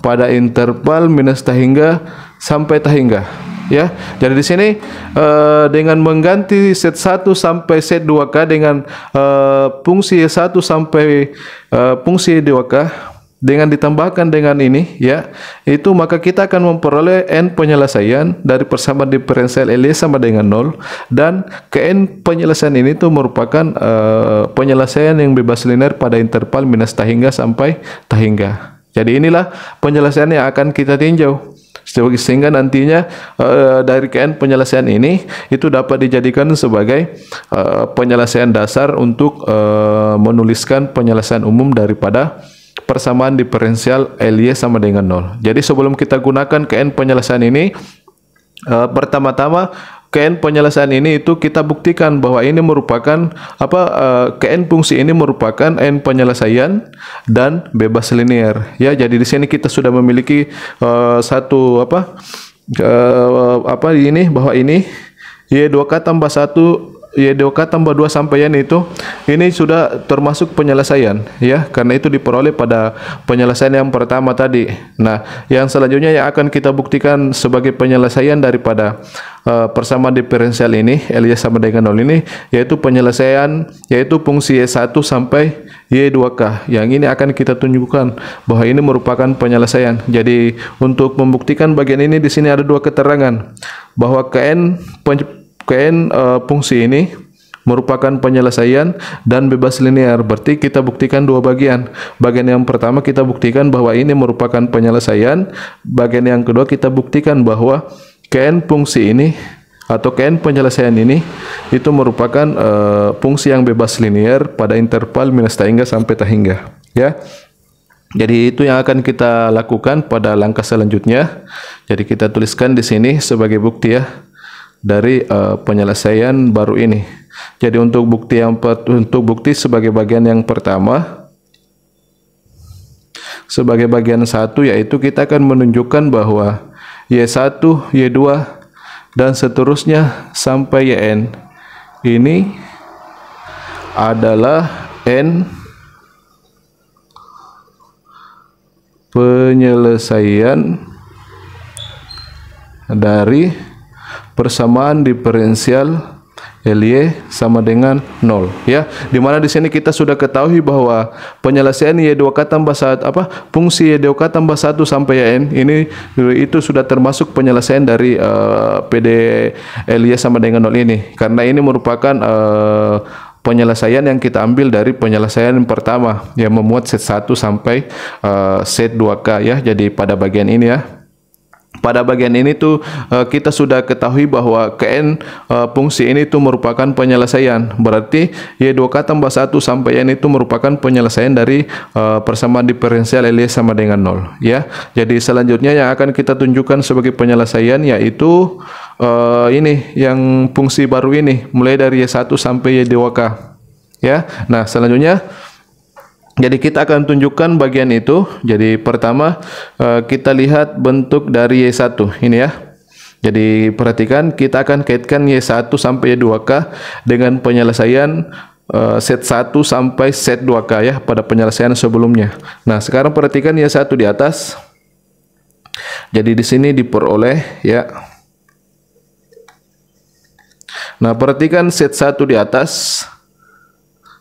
pada interval minus tahingga sampai tahingga ya. Jadi di sini dengan mengganti set 1 sampai set 2K dengan fungsi 1 sampai fungsi 2K dengan ditambahkan dengan ini ya, itu maka kita akan memperoleh n penyelesaian dari persamaan diferensial Ly sama dengan 0, dan ke n penyelesaian ini tuh merupakan penyelesaian yang bebas linear pada interval minus tahingga sampai tahingga. Jadi inilah penyelesaian yang akan kita tinjau, sehingga nantinya dari KN penyelesaian ini itu dapat dijadikan sebagai penyelesaian dasar untuk menuliskan penyelesaian umum daripada persamaan diferensial Ly sama dengan 0. Jadi sebelum kita gunakan KN penyelesaian ini, pertama-tama KN penyelesaian ini itu kita buktikan bahwa ini merupakan KN fungsi ini merupakan n penyelesaian dan bebas linear ya. Jadi di sini kita sudah memiliki satu ini, bahwa ini Y2K tambah 1 Y2K tambah 2 sampai n itu ini sudah termasuk penyelesaian ya, karena itu diperoleh pada penyelesaian yang pertama tadi. Nah, yang selanjutnya yang akan kita buktikan sebagai penyelesaian daripada persamaan diferensial ini Ly sama dengan 0 ini, yaitu penyelesaian yaitu fungsi Y1 sampai Y2K. Yang ini akan kita tunjukkan bahwa ini merupakan penyelesaian. Jadi untuk membuktikan bagian ini di sini ada dua keterangan bahwa KN fungsi ini merupakan penyelesaian dan bebas linear. Berarti kita buktikan dua bagian. Bagian yang pertama kita buktikan bahwa ini merupakan penyelesaian. Bagian yang kedua kita buktikan bahwa KN fungsi ini atau KN penyelesaian ini itu merupakan fungsi yang bebas linear pada interval minus tahingga sampai tahingga ya. Jadi itu yang akan kita lakukan pada langkah selanjutnya. Jadi kita tuliskan di sini sebagai bukti ya dari penyelesaian baru ini. Jadi untuk bukti sebagai bagian yang pertama, sebagai bagian 1, yaitu kita akan menunjukkan bahwa Y1, Y2 dan seterusnya sampai Yn ini adalah n penyelesaian dari persamaan diferensial Ly sama dengan 0 ya. Dimana di sini kita sudah ketahui bahwa penyelesaian Y2K tambah fungsi Y2K tambah 1 sampai Yn ini itu sudah termasuk penyelesaian dari PD Ly sama dengan 0 ini, karena ini merupakan penyelesaian yang kita ambil dari penyelesaian yang pertama yang memuat set 1 sampai set 2K ya. Jadi pada bagian ini ya. pada bagian ini tuh kita sudah ketahui bahwa Kn fungsi ini tuh merupakan penyelesaian. Berarti Y2K tambah 1 sampai N itu merupakan penyelesaian dari persamaan diferensial Ly sama dengan 0 ya. Jadi selanjutnya yang akan kita tunjukkan sebagai penyelesaian yaitu ini yang fungsi baru ini mulai dari Y1 sampai Y2K ya. Nah, selanjutnya jadi kita akan tunjukkan bagian itu. Jadi pertama kita lihat bentuk dari Y1 ini ya. Jadi perhatikan kita akan kaitkan Y1 sampai Y2K dengan penyelesaian set 1 sampai set 2K ya pada penyelesaian sebelumnya. Nah, sekarang perhatikan Y1 di atas. Jadi di sini diperoleh ya. Nah, perhatikan set 1 di atas.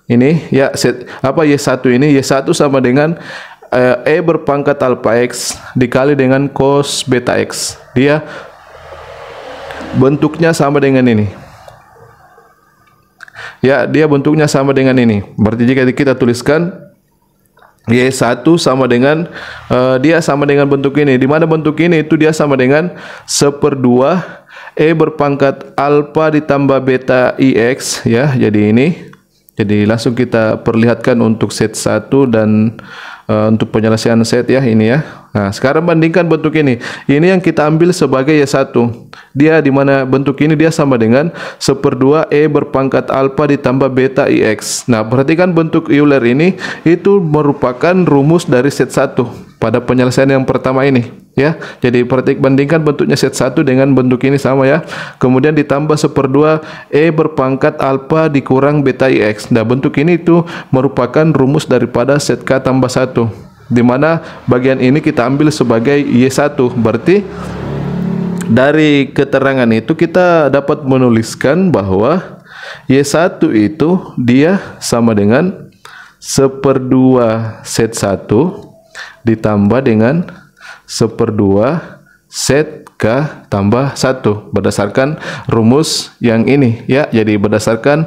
Ini ya set apa Y1 ini, Y1 sama dengan E berpangkat alpha X dikali dengan cos beta X. Dia bentuknya sama dengan ini. Ya, dia bentuknya sama dengan ini. Berarti jika kita tuliskan Y1 sama dengan dia sama dengan bentuk ini. Di mana bentuk ini itu dia sama dengan 1/2 E berpangkat alpha ditambah beta IX ya. Jadi ini. Jadi langsung kita perlihatkan untuk set 1 dan untuk penyelesaian set ya ini ya. Nah, sekarang bandingkan bentuk ini. Ini yang kita ambil sebagai Y1. Dia di mana bentuk ini dia sama dengan 1/2 E berpangkat alpha ditambah beta IX. Nah, perhatikan bentuk Euler ini itu merupakan rumus dari set 1 pada penyelesaian yang pertama ini. Ya, jadi bandingkan bentuknya set 1 dengan bentuk ini sama ya. Kemudian ditambah 1/2 E berpangkat alpha dikurang beta IX. Nah, bentuk ini itu merupakan rumus daripada set K tambah 1. Di mana bagian ini kita ambil sebagai Y1. Berarti dari keterangan itu kita dapat menuliskan bahwa Y1 itu dia sama dengan 1/2 set 1 ditambah dengan 1/2 set K tambah 1 berdasarkan rumus yang ini ya. Jadi berdasarkan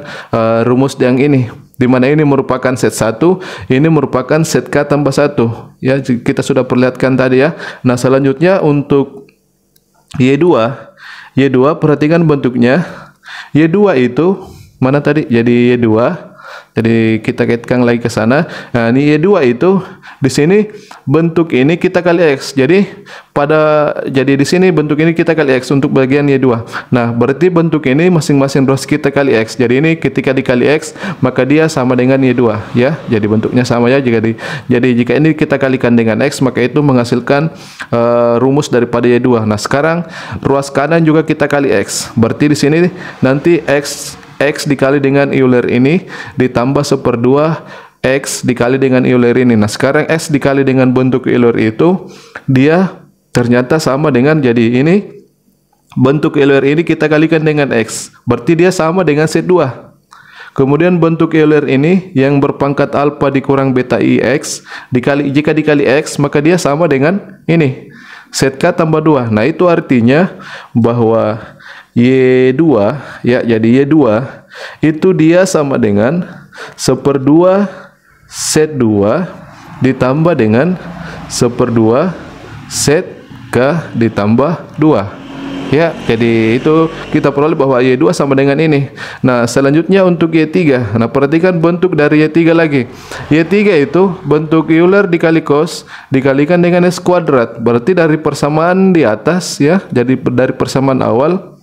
rumus yang ini, di mana ini merupakan set 1, ini merupakan set K tambah 1 ya, kita sudah perlihatkan tadi ya. Nah, selanjutnya untuk Y2 perhatikan bentuknya. Y2 itu mana tadi? Jadi Y2, jadi kita kaitkan lagi ke sana. Nah, ini Y2 itu di sini bentuk ini kita kali X. Jadi di sini bentuk ini kita kali X untuk bagian Y2. Nah, berarti bentuk ini masing-masing ruas kita kali X. Jadi ini ketika dikali X maka dia sama dengan Y2 ya. Jadi bentuknya sama ya. Jadi jika ini kita kalikan dengan X maka itu menghasilkan rumus daripada Y2. Nah, sekarang ruas kanan juga kita kali X. Berarti di sini nanti X dikali dengan Euler ini ditambah 1/2 X dikali dengan Euler ini. Nah, sekarang X dikali dengan bentuk Euler itu dia ternyata sama dengan, jadi ini bentuk Euler ini kita kalikan dengan X. Berarti dia sama dengan set 2. Kemudian bentuk Euler ini yang berpangkat alpha dikurang beta IX jika dikali X maka dia sama dengan ini set K tambah 2. Nah, itu artinya bahwa Y2 ya, jadi Y2 itu dia sama dengan 1/2 set 2 ditambah dengan 1/2 set K ditambah 2 ya. Jadi itu kita peroleh bahwa Y2 sama dengan ini. Nah, selanjutnya untuk Y3. Nah, perhatikan bentuk dari Y3 lagi. Y3 itu bentuk Euler dikali cos dikalikan dengan S kuadrat. Berarti dari persamaan di atas ya, jadi dari persamaan awal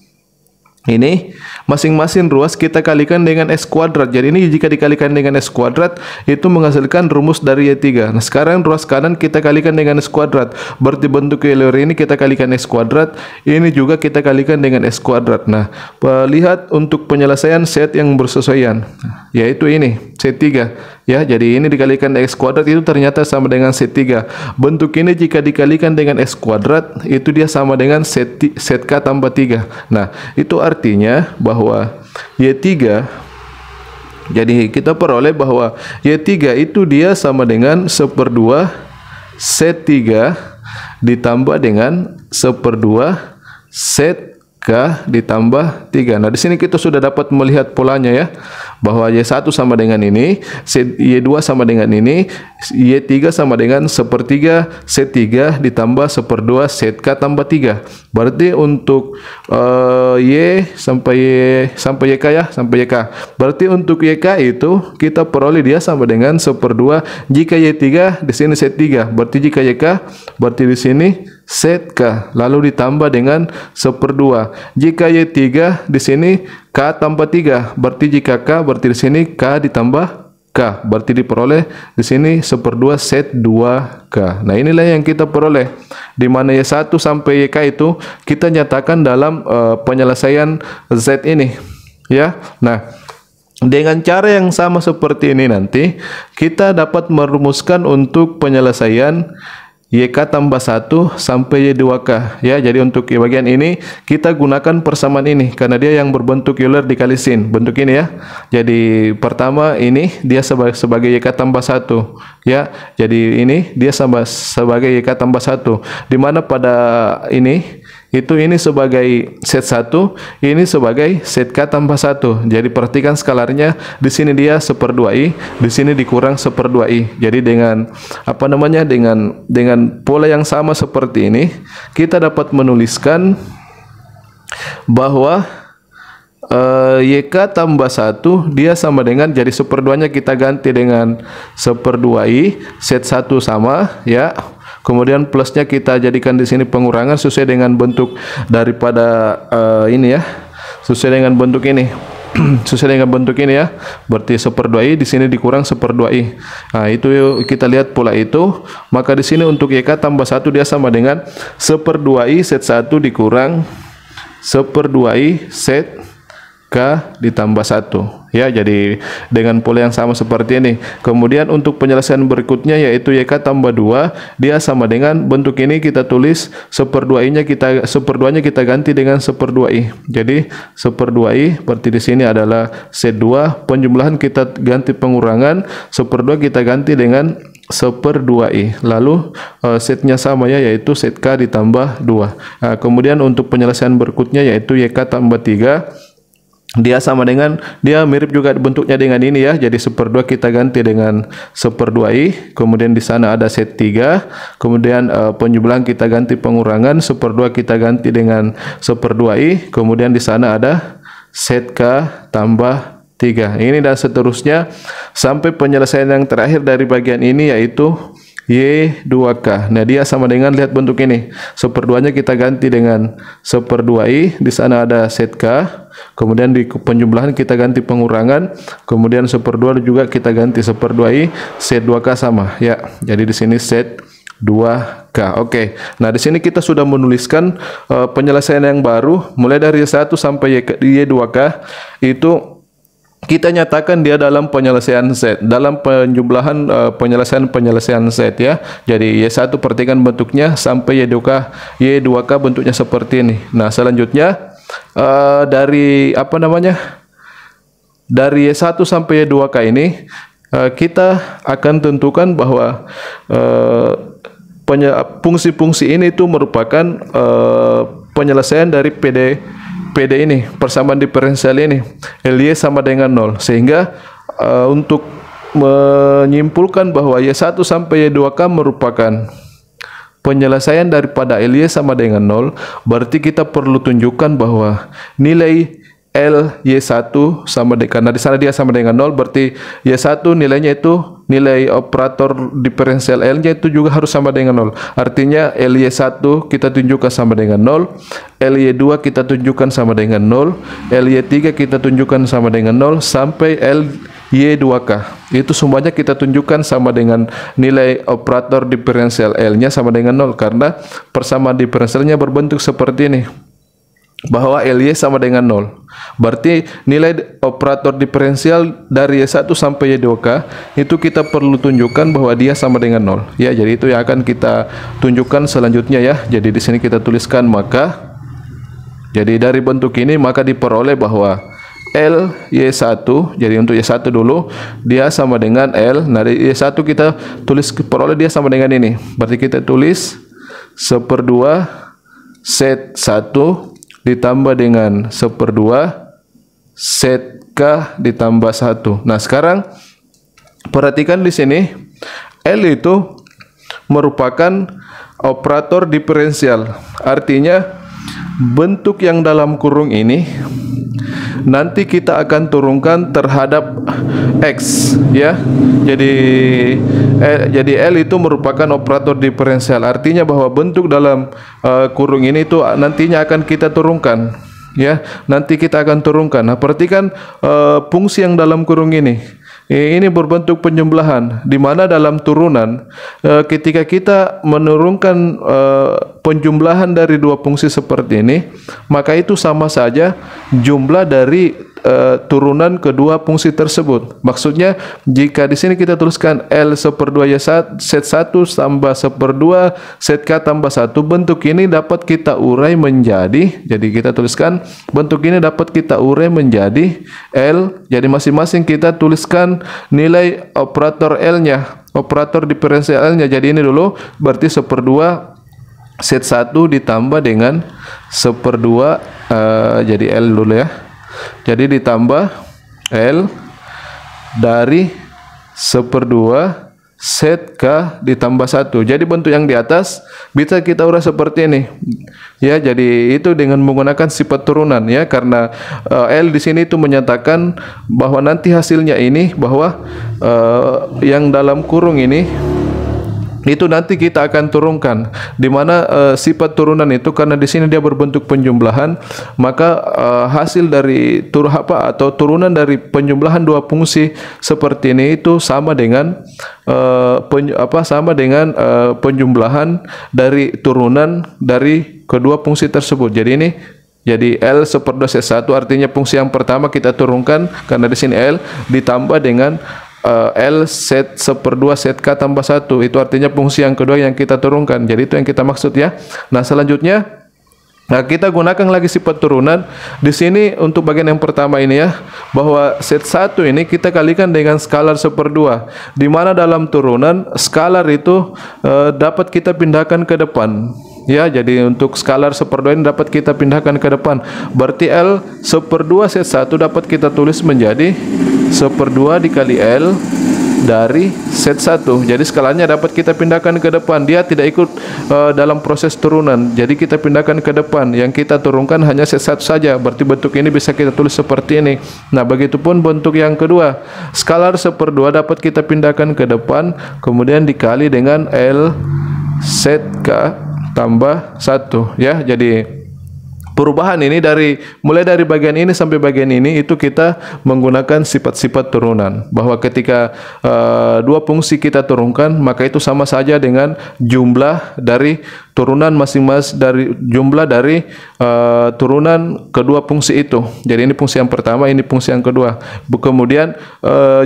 ini masing-masing ruas kita kalikan dengan S kuadrat. Jadi ini jika dikalikan dengan S kuadrat itu menghasilkan rumus dari Y3. Nah, sekarang ruas kanan kita kalikan dengan S kuadrat. Berarti bentuk Euler ini kita kalikan S kuadrat, ini juga kita kalikan dengan S kuadrat. Nah, lihat untuk penyelesaian set yang bersesuaian, yaitu ini set 3 ya. Jadi ini dikalikan dengan S kuadrat itu ternyata sama dengan set 3. Bentuk ini jika dikalikan dengan S kuadrat itu dia sama dengan set K tambah 3. Nah, itu artinya bahwa Y3, jadi kita peroleh bahwa Y3 itu dia sama dengan 1/2 set 3 ditambah dengan 1/2 set K ditambah 3. Nah, di sini kita sudah dapat melihat polanya ya, bahwa Y1 sama dengan ini, set Y2 sama dengan ini, Y3 sama dengan 1/3 set 3 ditambah 1/2 set K tambah 3. Berarti untuk Y sampai YK ya, sampai YK. Berarti untuk YK itu kita peroleh dia sama dengan 1/2 jika Y3 di sini set 3. Berarti jika YK berarti di sini set K lalu ditambah dengan 1/2. Jika Y3 di sini K tambah 3. Berarti jika K berarti di sini K ditambah K. Berarti diperoleh di sini 1/2 set 2K. Nah, inilah yang kita peroleh. Di mana Y1 sampai YK itu kita nyatakan dalam penyelesaian Z ini, ya. Nah, dengan cara yang sama seperti ini nanti kita dapat merumuskan untuk penyelesaian YK tambah 1 sampai Y2K, ya. Jadi untuk bagian ini kita gunakan persamaan ini karena dia yang berbentuk Euler dikali sin, bentuk ini ya. Jadi pertama ini dia sebagai YK tambah 1, ya. Jadi ini dia sebagai YK tambah 1, di mana pada ini ini sebagai set 1, ini sebagai set K tambah 1. Jadi perhatikan skalarnya, di sini dia 1/2i, di sini dikurang 1/2i. Jadi dengan apa namanya, dengan pola yang sama seperti ini, kita dapat menuliskan bahwa YK tambah 1 dia sama dengan, jadi 1/2-nya kita ganti dengan 1/2i, set 1 sama, ya. Kemudian plusnya kita jadikan di sini pengurangan sesuai dengan bentuk daripada ini ya, sesuai dengan bentuk ini. Sesuai dengan bentuk ini ya. Berarti 1/2i di sini dikurang 1/2i. Nah, itu kita lihat pola itu. Maka di sini untuk YK tambah 1 dia sama dengan 1/2i set 1 dikurang 1/2i set K ditambah 1, ya. Jadi dengan pola yang sama seperti ini. Kemudian untuk penyelesaian berikutnya yaitu YK tambah 2 dia sama dengan bentuk ini, kita tulis 1/2nya kita ganti dengan 1/2i. Jadi 1/2i berarti di sini adalah set 2, penjumlahan kita ganti pengurangan, 1/2 kita ganti dengan 1/2i. Lalu setnya sama ya, yaitu set K ditambah 2. Nah, kemudian untuk penyelesaian berikutnya yaitu YK tambah 3 dia sama dengan, dia mirip juga bentuknya dengan ini ya. Jadi 1/2 kita ganti dengan 1/2i. Kemudian di sana ada set 3. Kemudian penjumlahan kita ganti pengurangan, 1/2 kita ganti dengan 1/2i. Kemudian di sana ada set K tambah 3. Ini dan seterusnya sampai penyelesaian yang terakhir dari bagian ini yaitu Y2K. Nah, dia sama dengan, lihat bentuk ini. 1/2-nya kita ganti dengan 1/2i. Di sana ada set K. Kemudian di penjumlahan kita ganti pengurangan. Kemudian 1/2 juga kita ganti 1/2i. Set 2K sama, ya. Jadi di sini set 2K. Oke. Nah, di sini kita sudah menuliskan penyelesaian yang baru mulai dari Y1 sampai Y2K itu kita nyatakan dia dalam penyelesaian Z, dalam penjumlahan penyelesaian Z ya. Jadi Y1 perhatikan bentuknya sampai Y2K bentuknya seperti ini. Nah, selanjutnya dari apa namanya? Dari Y1 sampai Y2K ini kita akan tentukan bahwa fungsi-fungsi ini itu merupakan penyelesaian dari PD ini, persamaan diferensial ini, LY sama dengan 0. Sehingga untuk menyimpulkan bahwa Y1 sampai Y2K merupakan penyelesaian daripada LY sama dengan 0, berarti kita perlu tunjukkan bahwa nilai Y1 sama dengan, karena di sana dia sama dengan 0, berarti Y1 nilainya itu, nilai operator diferensial L-nya itu juga harus sama dengan 0. Artinya LY1 kita tunjukkan sama dengan 0, LY2 kita tunjukkan sama dengan 0, LY3 kita tunjukkan sama dengan 0, sampai LY2K. Itu semuanya kita tunjukkan sama dengan nilai operator diferensial L-nya sama dengan 0, karena persamaan diferensialnya berbentuk seperti ini, bahwa LY sama dengan 0. Berarti nilai operator diferensial dari Y1 sampai Y2K itu kita perlu tunjukkan bahwa dia sama dengan 0. Ya, jadi itu yang akan kita tunjukkan selanjutnya ya. Jadi di sini kita tuliskan jadi dari bentuk ini maka diperoleh bahwa Y1, jadi untuk Y1 dulu dia sama dengan L. Nah, dari Y1 kita tulis peroleh dia sama dengan ini. Berarti kita tulis 1/2 set 1 ditambah dengan 1/2 set K ditambah 1. Nah, sekarang perhatikan di sini L itu merupakan operator diferensial. Artinya bentuk yang dalam kurung ini nanti kita akan turunkan terhadap X, ya. Jadi L itu merupakan operator diferensial. Artinya bahwa bentuk dalam kurung ini itu nantinya akan kita turunkan, ya. Nanti kita akan turunkan. Nah, perhatikan fungsi yang dalam kurung ini. Ini berbentuk penjumlahan, di mana dalam turunan ketika kita menurunkan penjumlahan dari dua fungsi seperti ini, maka itu sama saja jumlah dari turunan kedua fungsi tersebut. Maksudnya jika di sini kita tuliskan L /2 Y set 1 tambah 1/2 set K tambah 1, bentuk ini dapat kita urai menjadi, jadi kita tuliskan bentuk ini dapat kita urai menjadi L. Jadi masing-masing kita tuliskan nilai operator L-nya, operator diferensial L-nya. Jadi ini dulu berarti 1/2 set 1 ditambah dengan 1/2 jadi L dulu ya. Jadi ditambah L dari 1/2 set K ditambah 1. Jadi bentuk yang di atas bisa kita urai seperti ini. Ya, jadi itu dengan menggunakan sifat turunan, ya, karena L di sini itu menyatakan bahwa nanti hasilnya ini bahwa yang dalam kurung ini itu nanti kita akan turunkan, di mana sifat turunan itu karena di sini dia berbentuk penjumlahan, maka hasil dari turunan dari penjumlahan dua fungsi seperti ini itu sama dengan penjumlahan dari turunan dari kedua fungsi tersebut. Jadi ini jadi L 1/2 set 1 artinya fungsi yang pertama kita turunkan karena di sini L ditambah dengan L set 1/2 set K tambah 1, itu artinya fungsi yang kedua yang kita turunkan. Jadi itu yang kita maksud, ya. Nah, selanjutnya kita gunakan lagi sifat turunan di sini untuk bagian yang pertama ini, ya, bahwa set 1 ini kita kalikan dengan skalar 1/2, di mana dalam turunan skalar itu dapat kita pindahkan ke depan. Ya, jadi untuk skalar 1/2 ini dapat kita pindahkan ke depan. Berarti L 1/2 set 1 dapat kita tulis menjadi 1/2 dikali L dari set 1. Jadi skalanya dapat kita pindahkan ke depan. Dia tidak ikut dalam proses turunan. Jadi kita pindahkan ke depan. Yang kita turunkan hanya set 1 saja. Berarti bentuk ini bisa kita tulis seperti ini. Nah, begitupun bentuk yang kedua. Skalar 1/2 dapat kita pindahkan ke depan, kemudian dikali dengan L set K tambah 1, ya. Jadi perubahan ini mulai dari bagian ini sampai bagian ini itu kita menggunakan sifat-sifat turunan, bahwa ketika dua fungsi kita turunkan maka itu sama saja dengan jumlah dari turunan masing-masing, dari jumlah dari turunan kedua fungsi itu. Jadi ini fungsi yang pertama, ini fungsi yang kedua. Kemudian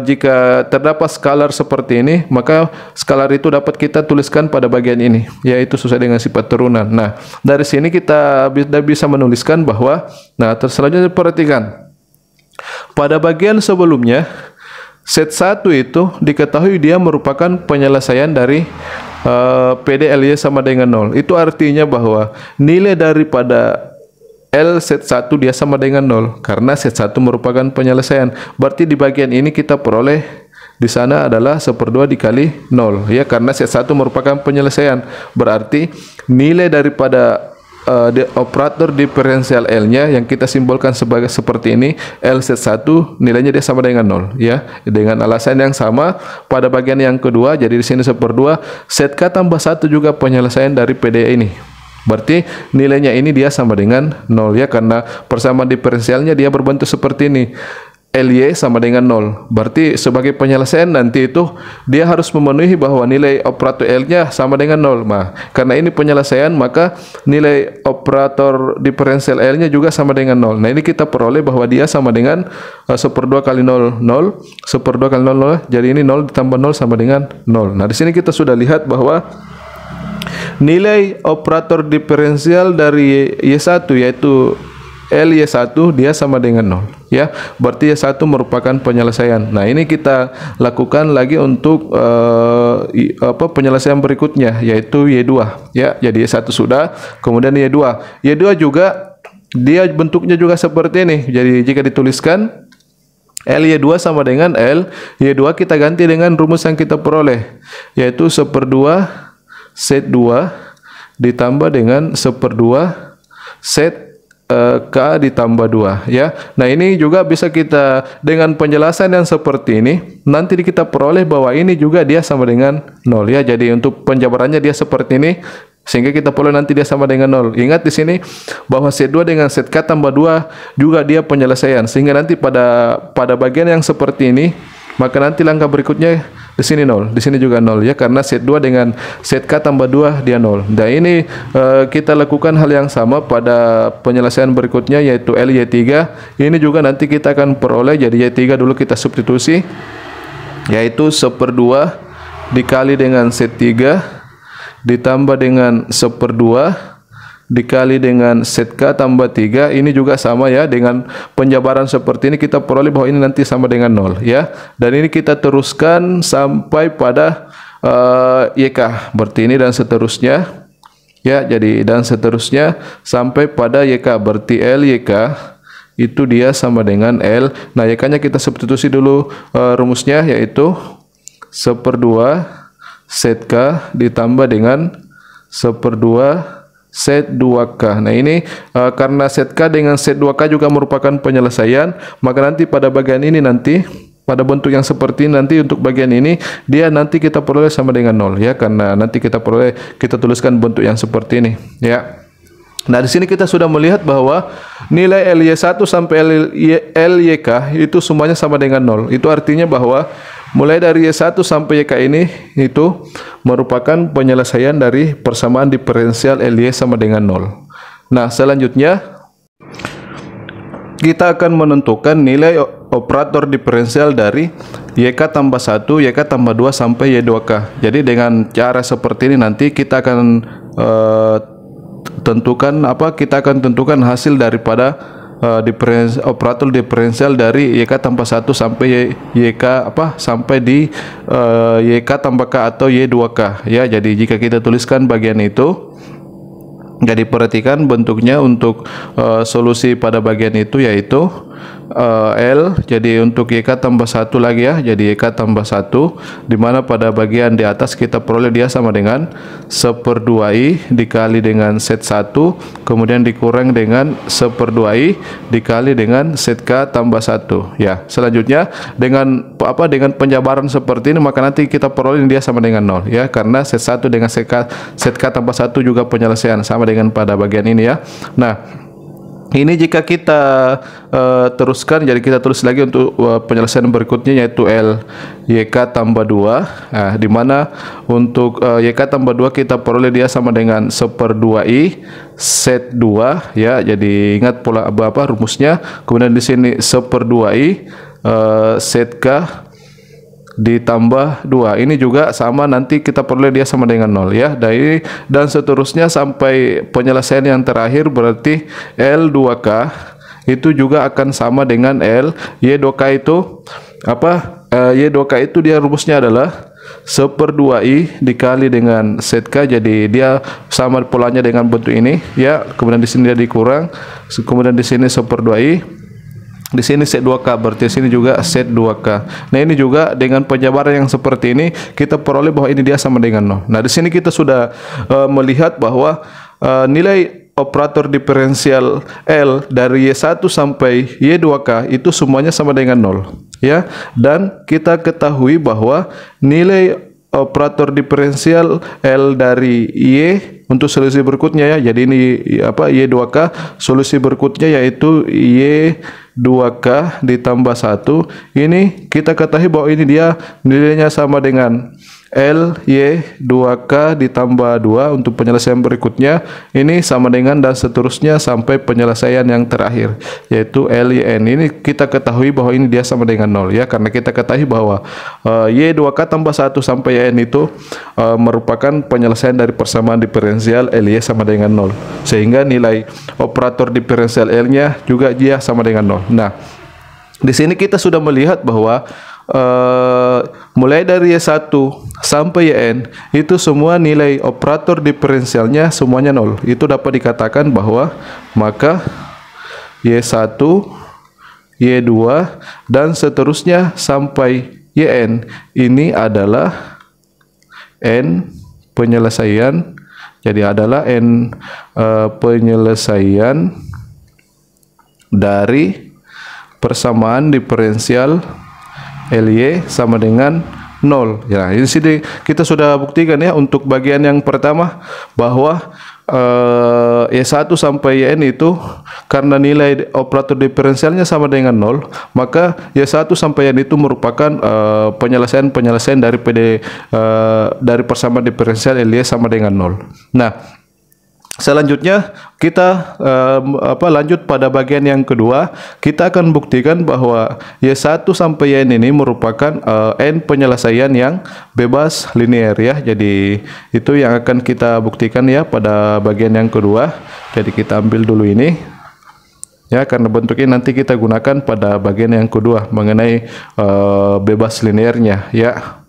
jika terdapat skalar seperti ini, maka skalar itu dapat kita tuliskan pada bagian ini, yaitu sesuai dengan sifat turunan. Nah, dari sini kita bisa menuliskan bahwa, nah, selanjutnya perhatikan pada bagian sebelumnya set 1 itu diketahui dia merupakan penyelesaian dari PDLY sama dengan 0. Itu artinya bahwa nilai daripada L set 1 dia sama dengan 0 karena set 1 merupakan penyelesaian. Berarti di bagian ini kita peroleh di sana adalah 1/2 dikali 0, ya, karena set 1 merupakan penyelesaian. Berarti nilai daripada operator diferensial L-nya yang kita simbolkan sebagai seperti ini, L set 1 nilainya dia sama dengan 0, ya. Dengan alasan yang sama pada bagian yang kedua, jadi di sini 1/2 set K tambah 1 juga penyelesaian dari PDE ini. Berarti nilainya ini dia sama dengan 0, ya, karena persamaan diferensialnya dia berbentuk seperti ini. LY sama dengan 0. Berarti sebagai penyelesaian nanti itu dia harus memenuhi bahwa nilai operator L-nya sama dengan 0. Nah, karena ini penyelesaian maka nilai operator diferensial L-nya juga sama dengan 0. Nah, ini kita peroleh bahwa dia sama dengan 1/2 kali 0, 0, 1/2 kali 0, 0. Jadi ini 0 ditambah 0 sama dengan 0. Nah, di sini kita sudah lihat bahwa nilai operator diferensial dari Y1 yaitu LY1 dia sama dengan 0, ya. Berarti Y1 merupakan penyelesaian. Nah, ini kita lakukan lagi untuk penyelesaian berikutnya yaitu Y2, ya. Jadi Y1 sudah, kemudian Y2. Y2 juga dia bentuknya juga seperti ini. Jadi jika dituliskan LY2 sama dengan LY2 kita ganti dengan rumus yang kita peroleh, yaitu 1/2 set 2 ditambah dengan 1/2 set K ditambah 2 ya. Nah, ini juga bisa kita dengan penjelasan yang seperti ini nanti kita peroleh bahwa ini juga dia sama dengan 0 ya. Jadi untuk penjabarannya dia seperti ini sehingga kita peroleh nanti dia sama dengan 0. Ingat di sini bahwa set 2 dengan set K tambah 2 juga dia penyelesaian, sehingga nanti pada bagian yang seperti ini maka nanti langkah berikutnya di sini 0, di sini juga 0 ya, karena set 2 dengan set K tambah 2 dia 0. Dan ini kita lakukan hal yang sama pada penyelesaian berikutnya, yaitu LY3. Ini juga nanti kita akan peroleh, jadi Y3 dulu kita substitusi, yaitu 1/2 dikali dengan set 3 ditambah dengan 1/2 dikali dengan set K tambah 3. Ini juga sama ya, dengan penjabaran seperti ini kita peroleh bahwa ini nanti sama dengan 0 ya. Dan ini kita teruskan sampai pada YK, berarti ini dan seterusnya ya. Jadi dan seterusnya sampai pada YK, berarti LYK itu dia sama dengan L. Nah, YK nya kita substitusi dulu rumusnya, yaitu 1/2 set K ditambah dengan 1/2 set 2K. Nah, ini karena set K dengan set 2K juga merupakan penyelesaian, maka nanti pada bagian ini nanti pada bentuk yang seperti ini nanti untuk bagian ini dia nanti kita peroleh sama dengan 0 ya, karena nanti kita tuliskan bentuk yang seperti ini ya. Nah, di sini kita sudah melihat bahwa nilai LY1 sampai LYK itu semuanya sama dengan 0. Itu artinya bahwa mulai dari Y1 sampai YK ini itu merupakan penyelesaian dari persamaan diferensial LY sama dengan 0. Nah, selanjutnya kita akan menentukan nilai operator diferensial dari YK tambah 1, YK tambah 2 sampai Y2K. Jadi dengan cara seperti ini nanti kita akan kita akan tentukan hasil daripada operator diferensial dari YK tambah 1 sampai sampai di YK tambah K atau Y2K ya. Jadi jika kita tuliskan bagian itu, jadi perhatikan bentuknya untuk solusi pada bagian itu, yaitu L. Jadi untuk YK tambah 1 lagi ya, jadi YK tambah 1, dimana pada bagian di atas kita peroleh dia sama dengan 1/2I dikali dengan set 1, kemudian dikurang dengan 1/2I dikali dengan set K tambah 1 ya. Selanjutnya dengan penjabaran seperti ini maka nanti kita peroleh dia sama dengan 0 ya, karena set 1 dengan set K tambah 1 juga penyelesaian sama dengan pada bagian ini ya. Nah, ini jika kita teruskan, jadi kita tulis lagi untuk penyelesaian berikutnya, yaitu L YK tambah 2. Nah, di mana untuk YK tambah 2 kita peroleh dia sama dengan 1/2I set 2 ya. Jadi ingat pola rumusnya. Kemudian di sini 1/2I set K ditambah 2. Ini juga sama, nanti kita peroleh dia sama dengan 0 ya. Dan seterusnya sampai penyelesaian yang terakhir, berarti L2K itu juga akan sama dengan L. Y2K itu Y2K itu dia rumusnya adalah 1/2I dikali dengan set K. Jadi dia sama polanya dengan bentuk ini ya. Kemudian di sini dia dikurang, kemudian di sini 1/2I, di sini set 2K, berarti sini juga set 2K. Nah, ini juga dengan penjabaran yang seperti ini kita peroleh bahwa ini dia sama dengan 0. Nah, di sini kita sudah melihat bahwa nilai operator diferensial L dari Y1 sampai Y2K itu semuanya sama dengan 0 ya. Dan kita ketahui bahwa nilai operator diferensial L dari Y untuk solusi berikutnya ya. Jadi ini Y2K, solusi berikutnya yaitu Y2K ditambah 1. Ini kita ketahui bahwa ini dia nilainya sama dengan L Y2K ditambah 2 untuk penyelesaian berikutnya. Ini sama dengan dan seterusnya sampai penyelesaian yang terakhir, yaitu LYN. Ini kita ketahui bahwa ini dia sama dengan 0 ya, karena kita ketahui bahwa Y2K tambah 1 sampai YN itu merupakan penyelesaian dari persamaan diferensial LY sama dengan 0, sehingga nilai operator diferensial L-nya juga dia sama dengan 0. Nah, di sini kita sudah melihat bahwa mulai dari Y1 sampai YN itu semua nilai operator diferensialnya semuanya 0. Itu dapat dikatakan bahwa maka Y1, Y2 dan seterusnya sampai Yn. Ini adalah N penyelesaian. Jadi adalah N penyelesaian dari persamaan diferensial Ly sama dengan 0. Ya, ini sini kita sudah buktikan ya untuk bagian yang pertama bahwa Y1 sampai Yn itu karena nilai operator diferensialnya sama dengan 0, maka Y1 sampai Yn itu merupakan penyelesaian dari dari persamaan diferensial Ly sama dengan 0. Nah, selanjutnya kita lanjut pada bagian yang kedua. Kita akan buktikan bahwa Y1 sampai Yn ini merupakan N penyelesaian yang bebas linear ya. Jadi itu yang akan kita buktikan ya pada bagian yang kedua. Jadi kita ambil dulu ini ya, karena bentuknya nanti kita gunakan pada bagian yang kedua mengenai bebas linearnya ya.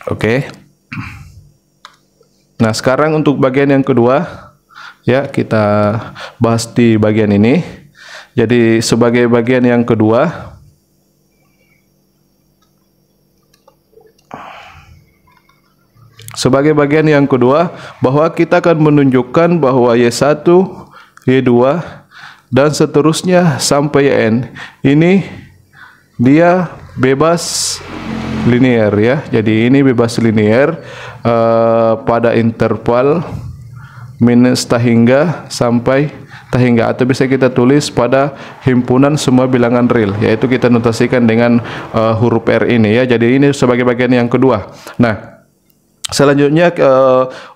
Oke. Nah, sekarang untuk bagian yang kedua ya, kita bahas di bagian ini. Jadi sebagai bagian yang kedua, bahwa kita akan menunjukkan bahwa Y1, Y2 dan seterusnya sampai Yn ini dia bebas linear ya. Jadi ini bebas linear pada interval minus tahingga sampai tahingga, atau bisa kita tulis pada himpunan semua bilangan real, yaitu kita notasikan dengan huruf R ini ya. Jadi ini sebagai bagian yang kedua. Nah, selanjutnya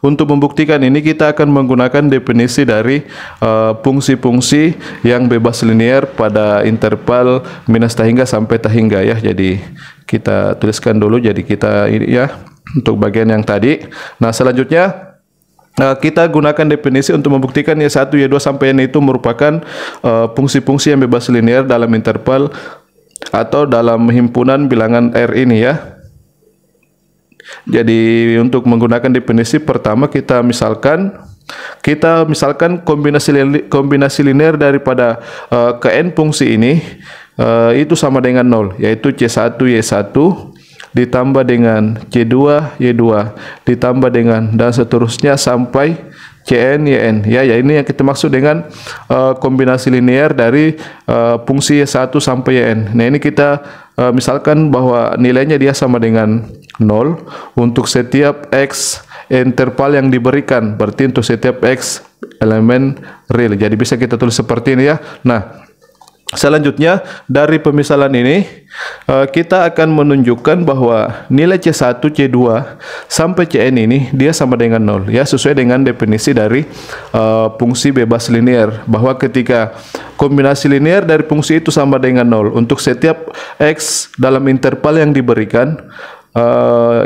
untuk membuktikan ini kita akan menggunakan definisi dari fungsi-fungsi yang bebas linear pada interval minus tahingga sampai tahingga ya. Jadi kita tuliskan dulu, jadi kita ini ya untuk bagian yang tadi. Nah, selanjutnya kita gunakan definisi untuk membuktikan Y1, Y2 sampai N itu merupakan fungsi-fungsi yang bebas linear dalam interval atau dalam himpunan bilangan R ini ya. Jadi untuk menggunakan definisi pertama kita misalkan kombinasi linear daripada Kn fungsi ini itu sama dengan 0, yaitu C1 Y1 ditambah dengan C2 Y2 ditambah dengan dan seterusnya sampai Cn Yn ya. Ini yang kita maksud dengan kombinasi linear dari fungsi Y1 sampai Yn. Nah, ini kita misalkan bahwa nilainya dia sama dengan 0 untuk setiap X interval yang diberikan, berarti untuk setiap X elemen real. Jadi bisa kita tulis seperti ini ya. Nah, selanjutnya dari pemisalan ini kita akan menunjukkan bahwa nilai C1, C2 sampai Cn ini dia sama dengan 0 ya, sesuai dengan definisi dari fungsi bebas linear, bahwa ketika kombinasi linear dari fungsi itu sama dengan 0 untuk setiap X dalam interval yang diberikan,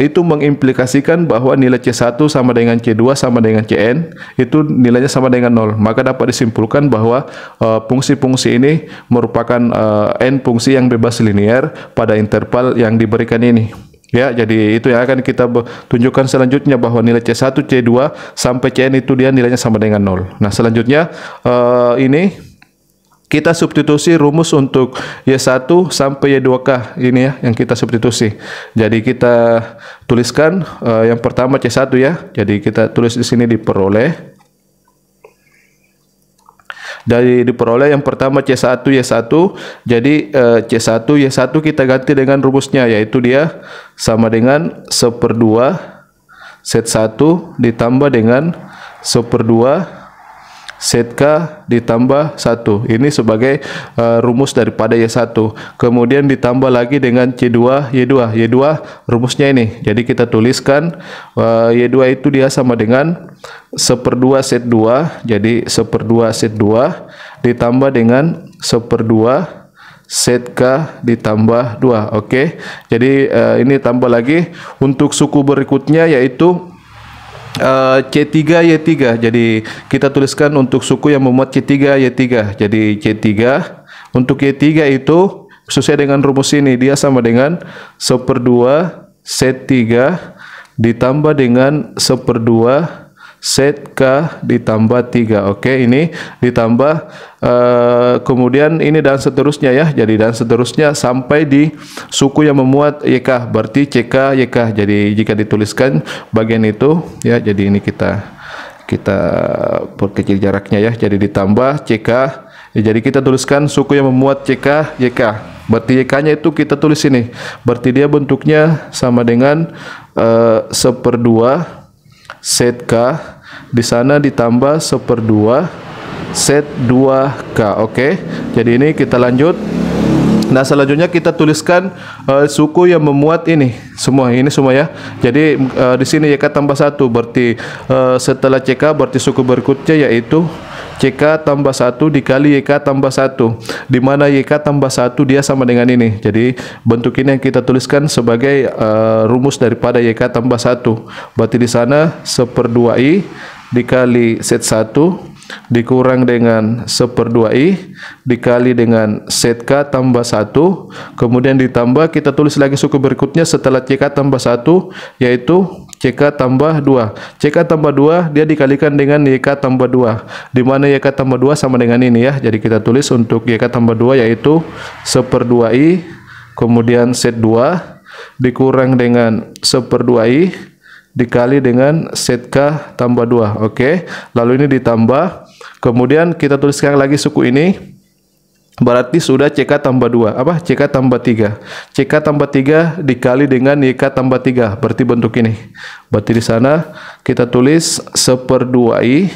itu mengimplikasikan bahwa nilai C1 sama dengan C2 sama dengan Cn itu nilainya sama dengan 0. Maka dapat disimpulkan bahwa fungsi-fungsi ini merupakan n fungsi yang bebas linear pada interval yang diberikan ini. Ya, jadi itu yang akan kita tunjukkan selanjutnya, bahwa nilai C1, C2 sampai Cn itu dia nilainya sama dengan 0. Nah, selanjutnya ini kita substitusi rumus untuk Y1 sampai Y2K ini ya, yang kita substitusi. Jadi kita tuliskan yang pertama C1 ya. Jadi kita tulis di sini diperoleh. Dari diperoleh yang pertama C1 Y1. Jadi C1 Y1 kita ganti dengan rumusnya, yaitu dia sama dengan 1/2 set 1 ditambah dengan 1/2 set K ditambah 1. Ini sebagai rumus daripada Y1. Kemudian ditambah lagi dengan C2 Y2. Y2 rumusnya ini. Jadi kita tuliskan Y2 itu dia sama dengan 1/2 set 2. Jadi 1/2 set 2 ditambah dengan 1/2 set K ditambah 2. Oke. Jadi ini tambah lagi untuk suku berikutnya, yaitu C3 Y3. Jadi kita tuliskan untuk suku yang memuat C3 Y3. Jadi C3 untuk Y3 itu sesuai dengan rumus ini, dia sama dengan 1/2 set 3 ditambah dengan 1/2 set K ditambah 3. Oke, ini ditambah kemudian ini dan seterusnya ya. Jadi dan seterusnya sampai di suku yang memuat YK, berarti CK YK. Jadi jika dituliskan bagian itu ya, jadi ini kita perkecil jaraknya ya. Jadi ditambah CK ya, jadi kita tuliskan suku yang memuat CK YK. Berarti YK-nya itu kita tulis ini. Berarti dia bentuknya sama dengan 1/2 set K, di sana ditambah 1/2 set 2K. Oke. Jadi ini kita lanjut. Nah, selanjutnya kita tuliskan suku yang memuat ini semua ya. Jadi di sini YK tambah 1, berarti setelah CK berarti suku berikutnya yaitu CK tambah 1 dikali YK tambah 1, di mana YK tambah 1 dia sama dengan ini. Jadi bentuk ini yang kita tuliskan sebagai rumus daripada YK tambah 1. Berarti di sana 1/2I dikali set 1 dikurang dengan 1/2I dikali dengan set K tambah 1, kemudian ditambah, kita tulis lagi suku berikutnya setelah CK tambah 1 yaitu CK tambah 2. CK tambah 2 dia dikalikan dengan YK tambah 2, di mana YK tambah 2 sama dengan ini ya. Jadi kita tulis untuk YK tambah 2 yaitu 1/2I kemudian set 2 dikurang dengan 1/2I dikali dengan set K tambah 2. Oke. Lalu ini ditambah, kemudian kita tuliskan lagi suku ini, berarti sudah CK tambah 2 CK tambah 3. CK tambah 3 dikali dengan YK tambah 3, berarti bentuk ini. Berarti di sana kita tulis 1/2I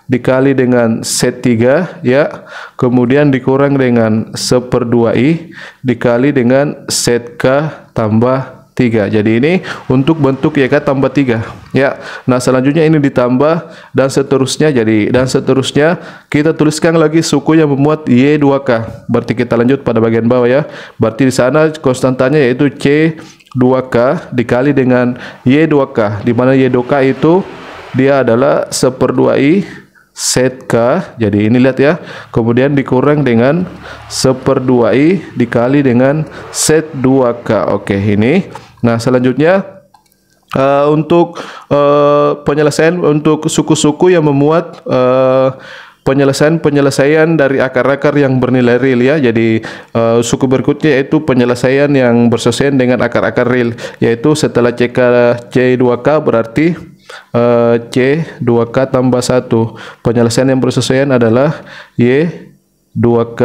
dikali dengan set 3 ya, kemudian dikurang dengan 1/2I dikali dengan set K tambah 3. Jadi ini untuk bentuk YK tambah 3 ya. Nah, selanjutnya ini ditambah dan seterusnya. Jadi dan seterusnya kita tuliskan lagi suku yang memuat Y2K. Berarti kita lanjut pada bagian bawah ya. Berarti di sana konstantanya yaitu C2K dikali dengan Y2K, di mana Y2K itu dia adalah 1/2I set K. Jadi ini lihat ya. Kemudian dikurang dengan 1/2I dikali dengan set 2K. Oke, ini. Nah, selanjutnya untuk penyelesaian untuk suku-suku yang memuat penyelesaian dari akar-akar yang bernilai real ya. Jadi suku berikutnya yaitu penyelesaian yang bersesuaian dengan akar-akar real, yaitu setelah C2K berarti C2K tambah 1. Penyelesaian yang bersesuaian adalah Y2K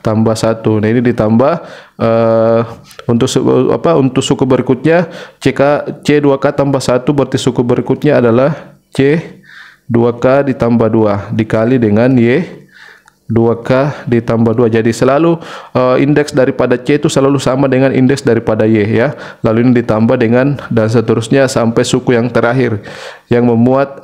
tambah 1. Nah, ini ditambah untuk suku berikutnya C2K tambah 1, berarti suku berikutnya adalah C2K ditambah 2 dikali dengan Y2K ditambah 2. Jadi selalu indeks daripada C itu selalu sama dengan indeks daripada Y ya. Lalu ini ditambah dengan dan seterusnya sampai suku yang terakhir yang memuat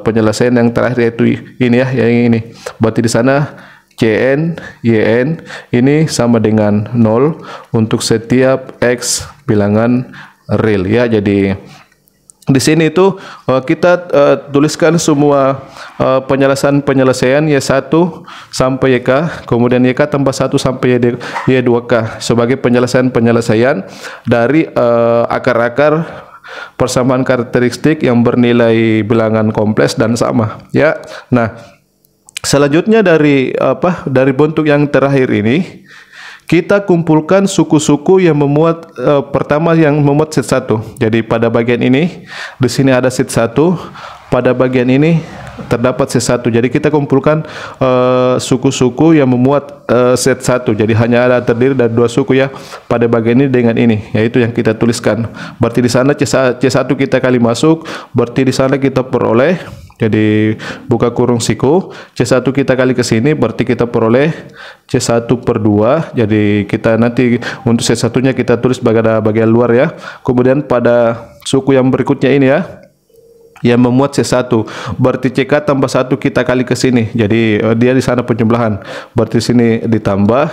penyelesaian yang terakhir yaitu ini ya, yang ini. Berarti di sana Cn, Yn ini sama dengan 0 untuk setiap X bilangan real ya. Jadi di sini itu kita tuliskan semua penyelesaian Y1 sampai YK, kemudian YK tambah 1 sampai Y2K sebagai penyelesaian dari akar-akar persamaan karakteristik yang bernilai bilangan kompleks dan sama ya. Nah, selanjutnya dari bentuk yang terakhir ini kita kumpulkan suku-suku yang memuat pertama yang memuat set 1. Jadi pada bagian ini di sini ada set 1, pada bagian ini terdapat set 1. Jadi kita kumpulkan suku-suku yang memuat set 1. Jadi hanya ada terdiri dari 2 suku ya pada bagian ini dengan ini, yaitu yang kita tuliskan. Berarti di sana C1 kita kali masuk, berarti di sana kita peroleh, jadi buka kurung siku, C1 kita kali ke sini, berarti kita peroleh C1/2. Jadi kita nanti untuk C1-nya kita tulis bagian luar ya. Kemudian pada suku yang berikutnya ini ya, yang memuat C1, berarti CK tambah 1 kita kali ke sini. Jadi dia di sana penjumlahan. Berarti sini ditambah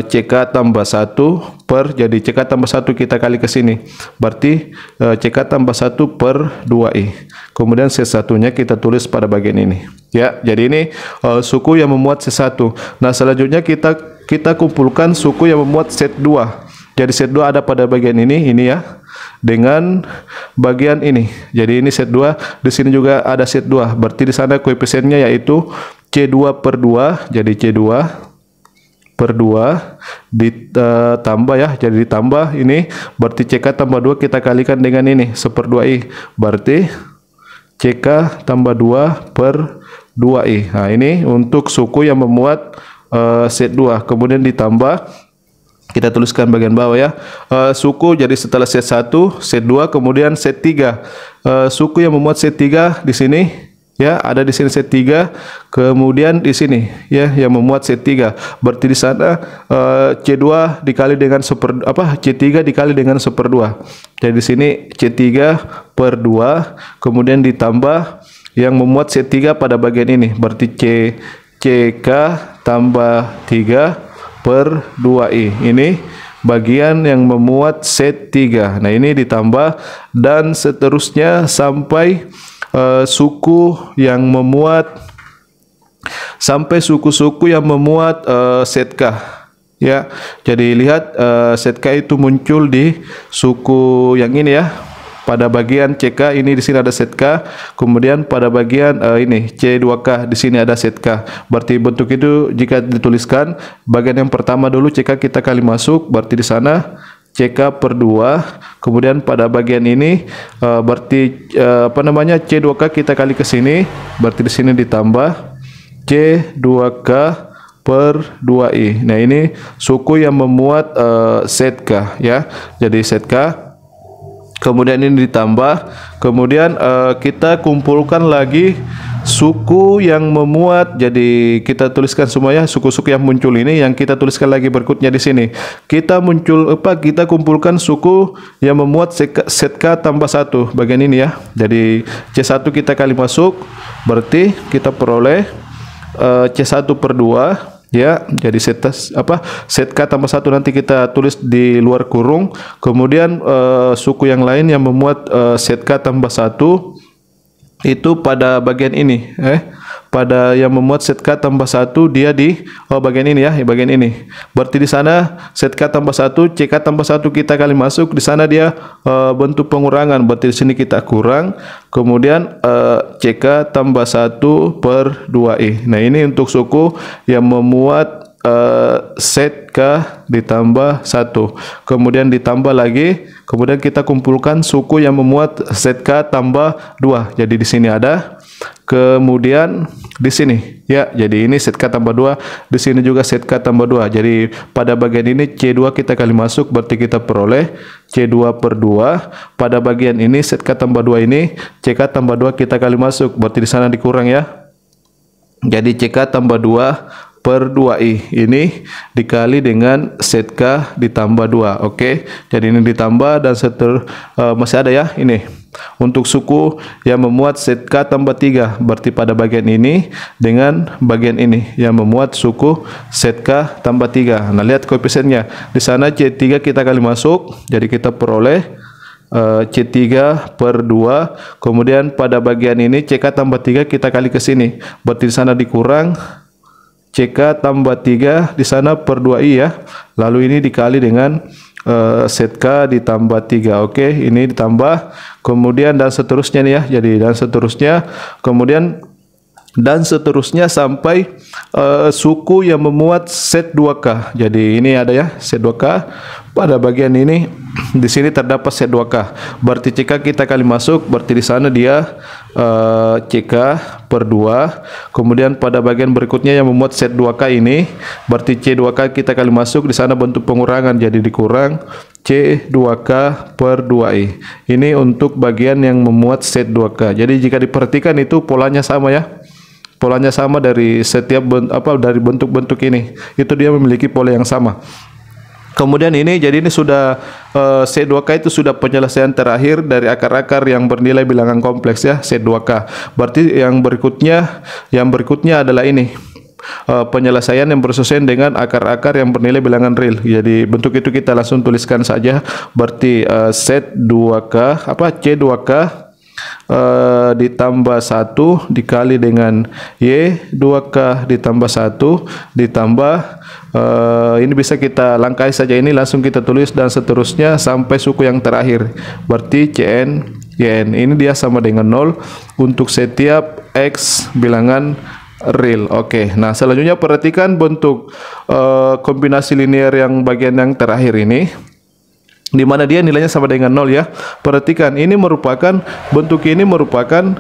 CK tambah 1 per, jadi CK tambah 1 kita kali ke sini. Berarti CK tambah 1 per 2I. Kemudian C1-nya kita tulis pada bagian ini. Ya, jadi ini suku yang memuat C1. Nah, selanjutnya kita kumpulkan suku yang memuat set 2. Jadi set 2 ada pada bagian ini ya. dengan bagian ini. Jadi ini set 2, di sini juga ada set 2. Berarti di sana koefisiennya yaitu C2 per 2. Jadi C2 per 2 ditambah ya. Jadi ditambah ini berarti CK tambah 2 kita kalikan dengan ini 1/2I. Berarti CK tambah 2 per 2I. Nah, ini untuk suku yang memuat set 2. Kemudian ditambah, kita tuliskan bagian bawah ya. Suku jadi setelah set 1, set 2, kemudian set 3. Suku yang memuat set 3 di sini ya, ada di sini set 3, kemudian di sini ya yang memuat set 3. Berarti di sana C2 dikali dengan C3 dikali dengan 1/2. Jadi di sini C3 per 2, kemudian ditambah yang memuat set 3 pada bagian ini. Berarti CK tambah 3 per 2I. Ini bagian yang memuat set 3. Nah, ini ditambah dan seterusnya sampai suku yang memuat suku-suku yang memuat set K ya. Jadi lihat set K itu muncul di suku yang ini ya. Pada bagian CK ini di sini ada set K, kemudian pada bagian ini C2K di sini ada set K. Berarti bentuk itu jika dituliskan bagian yang pertama dulu CK kita kali masuk, berarti di sana CK per 2, kemudian pada bagian ini berarti C2K kita kali ke sini, berarti di sini ditambah C2K per 2I. Nah, ini suku yang memuat set K ya. Jadi set K, kemudian ini ditambah, kemudian kita kumpulkan lagi suku yang memuat. Jadi kita tuliskan semuanya suku-suku yang muncul ini, yang kita tuliskan lagi berikutnya di sini. Kita kumpulkan suku yang memuat set K tambah 1 bagian ini ya. Jadi C1 kita kali masuk, berarti kita peroleh C1 per 2 ya. Jadi set K tambah 1 nanti kita tulis di luar kurung. Kemudian suku yang lain yang memuat set K tambah 1 itu pada bagian ini pada yang memuat set K tambah 1 dia di bagian ini ya, bagian ini. Berarti di sana set K tambah 1, CK tambah 1 kita kali masuk, di sana dia bentuk pengurangan. Berarti di sini kita kurang, kemudian CK tambah 1 per 2I. Nah, ini untuk suku yang memuat set K ditambah 1, kemudian ditambah lagi, kemudian kita kumpulkan suku yang memuat set K tambah 2. Jadi di sini ada, kemudian di sini ya. Jadi ini set K tambah 2, di sini juga set K tambah 2. Jadi pada bagian ini C2 kita kali masuk, berarti kita peroleh C2 per 2. Pada bagian ini set K tambah 2 ini CK tambah 2 kita kali masuk, berarti di sana dikurang ya. Jadi CK tambah 2 per 2I ini dikali dengan set K ditambah 2. Oke. Jadi ini ditambah dan masih ada ya ini. Untuk suku yang memuat set K tambah 3, berarti pada bagian ini dengan bagian ini yang memuat suku set K tambah 3. Nah, lihat koefisiennya. Di sana C3 kita kali masuk, jadi kita peroleh C3 per 2. Kemudian pada bagian ini CK tambah 3 kita kali ke sini, berarti di sana dikurang CK tambah 3 di sana per 2I ya. Lalu ini dikali dengan set K ditambah 3. Oke, ini ditambah, kemudian dan seterusnya nih ya. Jadi dan seterusnya, kemudian dan seterusnya sampai suku yang memuat set 2K. Jadi ini ada ya set 2K. Pada bagian ini di sini terdapat set 2K. Berarti CK kita kali masuk, berarti di sana dia CK per 2. Kemudian pada bagian berikutnya yang memuat set 2K ini, berarti C2K kita kali masuk, di sana bentuk pengurangan, jadi dikurang C2K per 2I. Ini untuk bagian yang memuat set 2K. Jadi jika diperhatikan itu polanya sama ya. Polanya sama dari setiap dari bentuk-bentuk ini. Itu dia memiliki pola yang sama. Kemudian ini, jadi ini sudah C2K itu sudah penyelesaian terakhir dari akar-akar yang bernilai bilangan kompleks ya, C2K. Berarti yang berikutnya adalah ini. Penyelesaian yang bersesuaian dengan akar-akar yang bernilai bilangan real. Jadi bentuk itu kita langsung tuliskan saja. Berarti set 2K C2K ditambah 1 dikali dengan Y 2K ditambah 1 ditambah ini bisa kita langkai saja, ini langsung kita tulis dan seterusnya sampai suku yang terakhir, berarti Cn Yn. Ini dia sama dengan 0 untuk setiap X bilangan real. Oke, nah selanjutnya perhatikan bentuk kombinasi linear yang bagian yang terakhir ini, di mana dia nilainya sama dengan 0 ya. Perhatikan, ini merupakan bentuk ini merupakan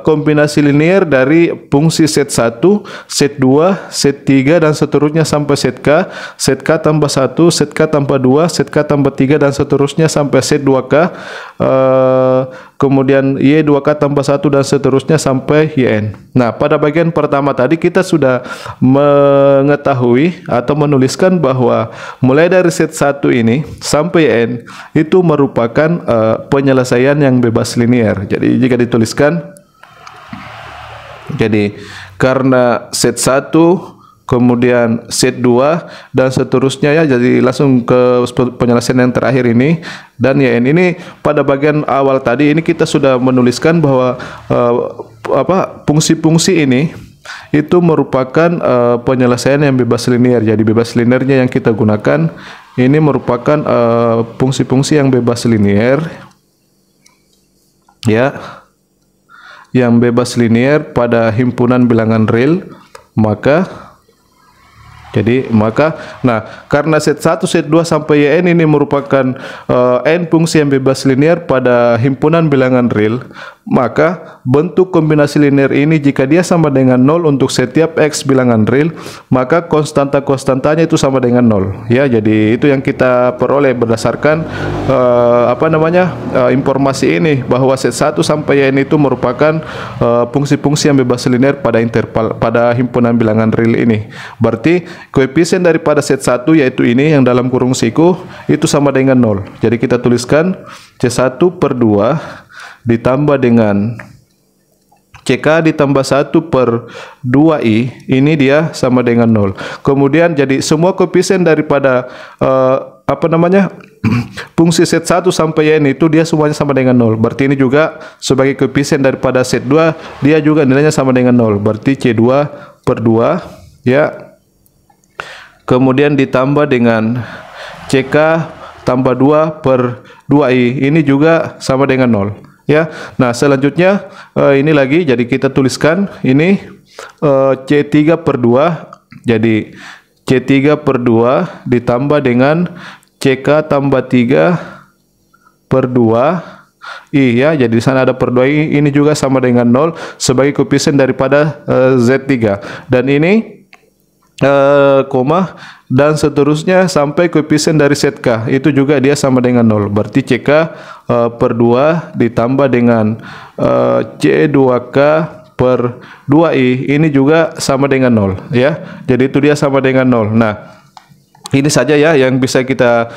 kombinasi linear dari fungsi set 1, set 2, set 3 dan seterusnya sampai set K tambah 1, set K tambah 2, set K tambah 3 dan seterusnya sampai set 2K, kemudian Y 2K tambah 1 dan seterusnya sampai Yn. Nah, pada bagian pertama tadi kita sudah mengetahui atau menuliskan bahwa mulai dari set 1 ini sampai Yn itu merupakan penyelesaian yang bebas linear. Jadi jika dituliskan, jadi karena set 1 kemudian set 2 dan seterusnya ya, jadi langsung ke penyelesaian yang terakhir ini, dan ya ini pada bagian awal tadi ini kita sudah menuliskan bahwa fungsi-fungsi ini itu merupakan penyelesaian yang bebas linear. Jadi bebas linearnya yang kita gunakan ini merupakan fungsi-fungsi yang bebas linear ya, yang bebas linear pada himpunan bilangan real. Nah, karena set 1, set 2 sampai Yn ini merupakan n fungsi yang bebas linear pada himpunan bilangan real, maka bentuk kombinasi linear ini jika dia sama dengan 0 untuk setiap X bilangan real, maka konstanta-konstantanya itu sama dengan 0 ya. Jadi itu yang kita peroleh berdasarkan informasi ini, bahwa set 1 sampai Yn itu merupakan fungsi-fungsi yang bebas linear pada interval pada himpunan bilangan real ini. Berarti koefisien daripada set 1 yaitu ini yang dalam kurung siku itu sama dengan 0. Jadi kita tuliskan C1 per 2 ditambah dengan CK ditambah 1 per 2I, ini dia sama dengan 0. Kemudian jadi semua koefisien daripada fungsi set 1 sampai Yn itu dia semuanya sama dengan 0. Berarti ini juga sebagai koefisien daripada set 2 dia juga nilainya sama dengan 0. Berarti C2 per 2 ya. Kemudian ditambah dengan CK tambah 2 per 2I, ini juga sama dengan 0 ya. Nah, selanjutnya ini lagi, jadi kita tuliskan ini C3 per 2, jadi C3 per 2 ditambah dengan CK tambah 3 per 2I ya. Jadi di sana ada per 2I, ini juga sama dengan 0 sebagai koefisien daripada Z3, dan ini koma dan seterusnya sampai koefisien dari set K itu juga dia sama dengan 0. Berarti CK per 2 ditambah dengan C2K per 2I, ini juga sama dengan 0 ya. Jadi itu dia sama dengan 0. Nah, ini saja ya yang bisa kita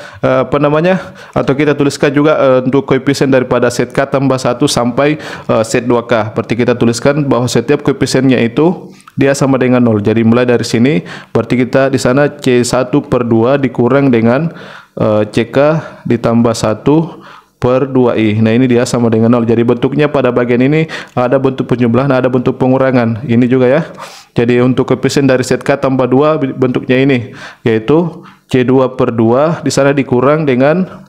atau kita tuliskan juga untuk koefisien daripada set K tambah 1 sampai set 2K. Berarti kita tuliskan bahwa setiap koefisiennya itu dia sama dengan 0. Jadi mulai dari sini berarti kita di sana C1 per 2 dikurang dengan CK ditambah 1 per 2I. Nah, ini dia sama dengan 0. Jadi bentuknya pada bagian ini ada bentuk penjumlahan, ada bentuk pengurangan. Ini juga ya. Jadi untuk koefisien dari set K tambah 2 bentuknya ini, yaitu C2 per 2 di sana dikurang dengan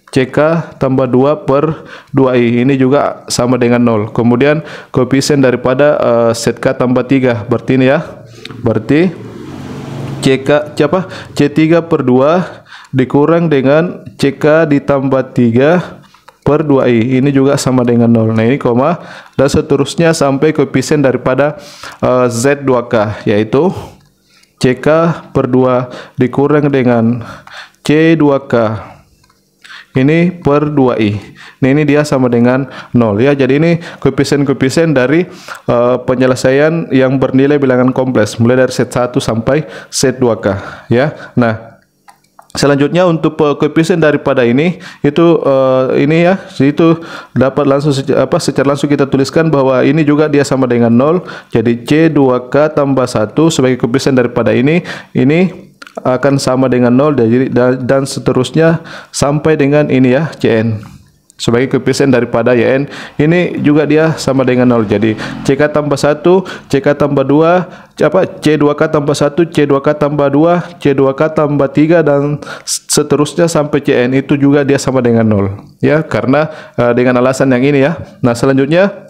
CK tambah 2 per 2I, ini juga sama dengan 0. Kemudian koefisien daripada set K tambah 3, berarti ini ya. Berarti C3 per 2 dikurang dengan CK ditambah 3 per 2I, ini juga sama dengan 0. Nah, ini koma dan seterusnya sampai koefisien daripada Z2K, yaitu CK per 2 dikurang dengan C2K ini per 2I. Nah, ini dia sama dengan 0 ya. Jadi ini koefisien-koefisien dari penyelesaian yang bernilai bilangan kompleks mulai dari set 1 sampai set 2K ya. Nah, selanjutnya untuk koefisien daripada ini itu ini ya, itu dapat langsung secara langsung kita tuliskan bahwa ini juga dia sama dengan 0. Jadi C2K tambah 1 sebagai koefisien daripada ini akan sama dengan 0, dan seterusnya sampai dengan ini ya, Cn. sebagai koefisien daripada YN. Ini juga dia sama dengan 0. Jadi CK tambah 1, CK tambah 2, C2K tambah 1, C2K tambah 2, C2K tambah 3 dan seterusnya sampai CN itu juga dia sama dengan 0. Ya, karena dengan alasan yang ini ya. Nah, selanjutnya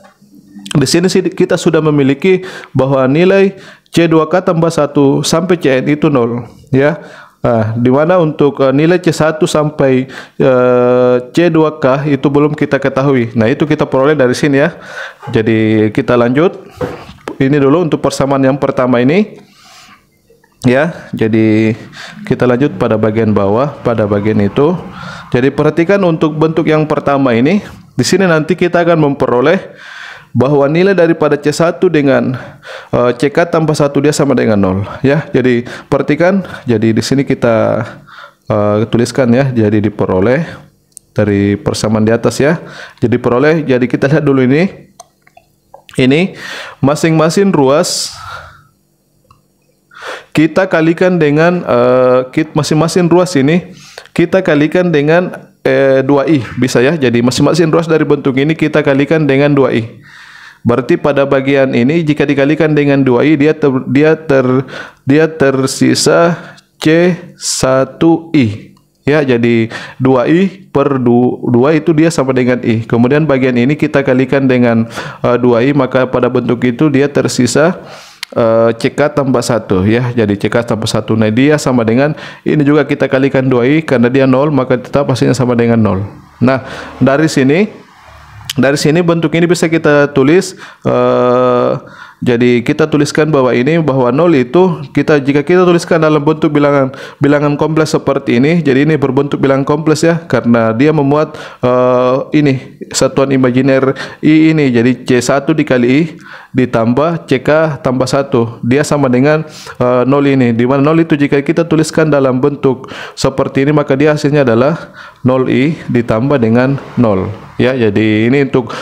di sini kita sudah memiliki bahwa nilai C2K tambah 1 sampai CN itu 0, ya. Di mana untuk nilai C1 sampai C2K itu belum kita ketahui. Nah, itu kita peroleh dari sini ya. Jadi kita lanjut. Ini dulu untuk persamaan yang pertama ini. Ya, jadi kita lanjut pada bagian bawah, pada bagian itu. Jadi perhatikan untuk bentuk yang pertama ini. Di sini nanti kita akan memperoleh bahwa nilai daripada C1 dengan CK tambah 1 dia sama dengan 0, ya. Jadi perhatikan, jadi di sini kita tuliskan ya. Jadi diperoleh dari persamaan di atas ya. Jadi peroleh, jadi kita lihat dulu ini. Ini masing-masing ruas kita kalikan dengan masing-masing ruas ini kita kalikan dengan 2i, bisa ya. Jadi masing-masing ruas dari bentuk ini kita kalikan dengan 2i. Berarti pada bagian ini jika dikalikan dengan 2i dia tersisa C1i. Ya, jadi 2i per 2 itu dia sama dengan i. Kemudian bagian ini kita kalikan dengan 2i, maka pada bentuk itu dia tersisa CK tambah 1 ya. Jadi CK tambah 1. Nah, dia sama dengan ini juga kita kalikan 2i karena dia 0, maka tetap hasilnya sama dengan 0. Nah, dari sini bentuk ini bisa kita tulis jadi kita tuliskan bahwa 0 itu jika kita tuliskan dalam bentuk bilangan kompleks seperti ini, jadi ini berbentuk bilangan kompleks ya, karena dia memuat ini satuan imajiner i ini. Jadi C1 dikali i ditambah CK tambah 1 dia sama dengan 0 ini, di mana 0 itu jika kita tuliskan dalam bentuk seperti ini maka dia hasilnya adalah 0i ditambah dengan 0 ya. Jadi ini untuk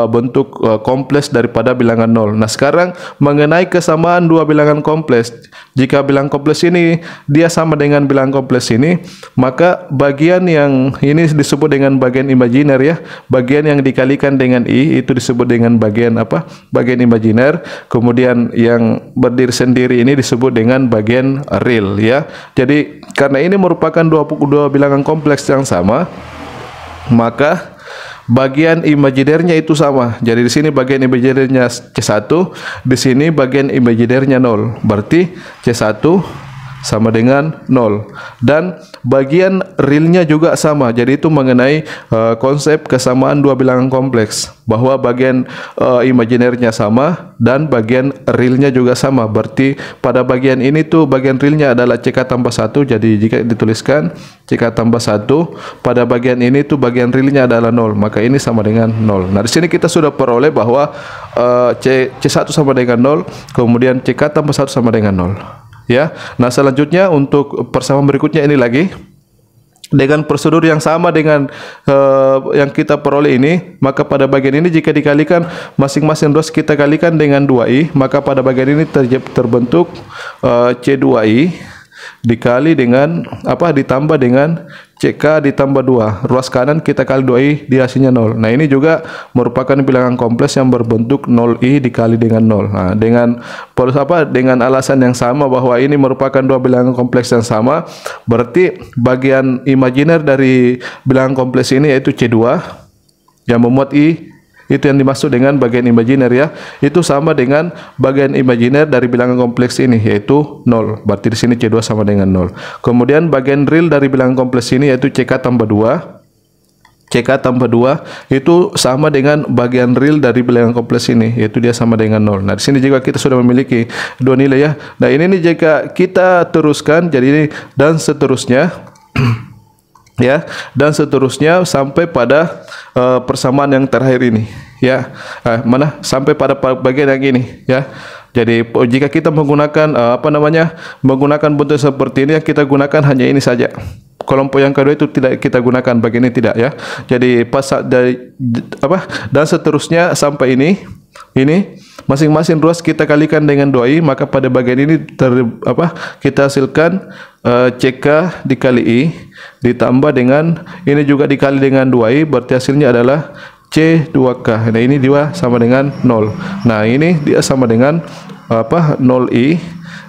bentuk kompleks daripada bilangan 0. Nah, sekarang mengenai kesamaan dua bilangan kompleks, jika bilangan kompleks ini dia sama dengan bilangan kompleks ini, maka bagian yang ini disebut dengan bagian imajiner ya. Bagian yang dikalikan dengan i itu disebut dengan bagian apa? Bagian imajiner. Kemudian yang berdiri sendiri ini disebut dengan bagian real ya. Jadi karena ini merupakan dua bilangan kompleks yang sama, maka bagian imajinernya itu sama. Jadi di sini bagian imajinernya C1, di sini bagian imajinernya 0. Berarti C1 sama dengan 0. Dan bagian realnya juga sama. Jadi itu mengenai konsep kesamaan dua bilangan kompleks, bahwa bagian imajinernya sama dan bagian realnya juga sama. Berarti pada bagian ini tuh bagian realnya adalah CK tambah 1. Jadi jika dituliskan CK tambah 1, pada bagian ini tuh bagian realnya adalah 0, maka ini sama dengan 0. Nah, di sini kita sudah peroleh bahwa C1 sama dengan 0, kemudian CK tambah 1 sama dengan 0. Ya. Nah, selanjutnya untuk persamaan berikutnya ini lagi dengan prosedur yang sama dengan yang kita peroleh ini, maka pada bagian ini jika dikalikan masing-masing ruas kita kalikan dengan 2i, maka pada bagian ini terbentuk C2i dikali dengan ditambah dengan CK ditambah 2. Ruas kanan kita kali 2i, dia hasilnya 0. Nah, ini juga merupakan bilangan kompleks yang berbentuk 0i dikali dengan 0. Nah, dengan alasan yang sama bahwa ini merupakan dua bilangan kompleks yang sama, berarti bagian imajiner dari bilangan kompleks ini yaitu C2 yang memuat i, itu yang dimaksud dengan bagian imajiner ya. Itu sama dengan bagian imajiner dari bilangan kompleks ini yaitu 0. Berarti di sini C2 sama dengan 0. Kemudian bagian real dari bilangan kompleks ini yaitu CK tambah 2. CK tambah 2 itu sama dengan bagian real dari bilangan kompleks ini, yaitu dia sama dengan 0. Nah, di sini juga kita sudah memiliki dua nilai ya. Nah, ini nih jika kita teruskan jadi ini dan seterusnya ya, dan seterusnya sampai pada persamaan yang terakhir ini ya. Sampai pada bagian yang ini ya. Jadi jika kita menggunakan menggunakan bentuk seperti ini, yang kita gunakan hanya ini saja. Kelompok yang kedua itu tidak kita gunakan, bagian ini tidak ya. Jadi dan seterusnya sampai ini Masing-masing ruas kita kalikan dengan 2i, maka pada bagian ini kita hasilkan CK dikali I ditambah dengan ini juga dikali dengan 2i, berarti hasilnya adalah C2K. Nah, ini dia sama dengan 0. Nah, ini dia sama dengan 0i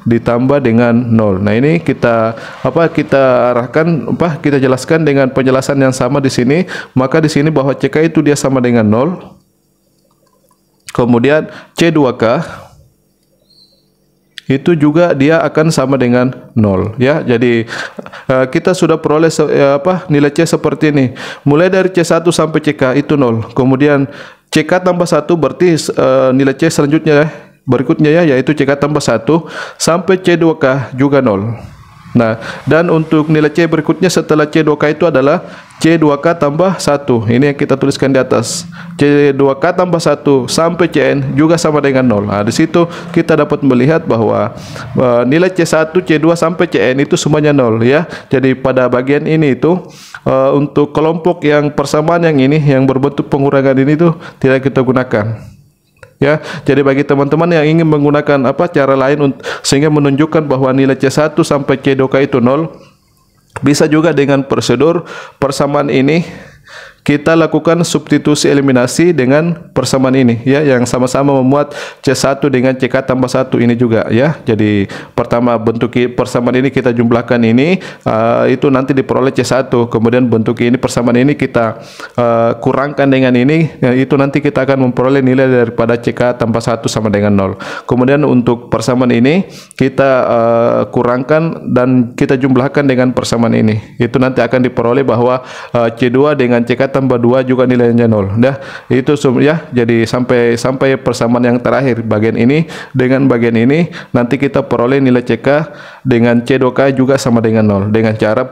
ditambah dengan 0. Nah, ini kita arahkan kita jelaskan dengan penjelasan yang sama di sini. Maka di sini bahwa CK itu dia sama dengan 0. Kemudian C2K itu juga dia akan sama dengan 0 ya. Jadi kita sudah peroleh nilai C seperti ini. Mulai dari C1 sampai CK itu 0. Kemudian CK tambah 1 berarti nilai C selanjutnya berikutnya ya, yaitu CK tambah 1 sampai C2K juga 0. Nah, dan untuk nilai C berikutnya setelah C2K itu adalah C2K tambah 1. Ini yang kita tuliskan di atas. C2K tambah 1 sampai Cn juga sama dengan 0. Nah, di situ kita dapat melihat bahwa nilai C1, C2 sampai Cn itu semuanya 0 ya. Jadi pada bagian ini itu untuk kelompok yang persamaan yang ini yang berbentuk pengurangan ini itu tidak kita gunakan. Ya, jadi bagi teman-teman yang ingin menggunakan cara lain sehingga menunjukkan bahwa nilai C1 sampai C2K itu 0, bisa juga dengan prosedur persamaan ini kita lakukan substitusi eliminasi dengan persamaan ini ya, yang sama-sama memuat C1 dengan CK tambah 1 ini juga ya. Jadi pertama bentuk persamaan ini kita jumlahkan ini itu nanti diperoleh C1, kemudian bentuk ini persamaan ini kita kurangkan dengan ini ya, itu nanti kita akan memperoleh nilai daripada CK tambah 1 sama dengan 0. Kemudian untuk persamaan ini kita kurangkan dan kita jumlahkan dengan persamaan ini, itu nanti akan diperoleh bahwa C2 dengan CK tambah 2 juga nilainya 0. Dah, itu ya. Jadi sampai persamaan yang terakhir bagian ini dengan bagian ini nanti kita peroleh nilai CK dengan C2K juga sama dengan 0 dengan cara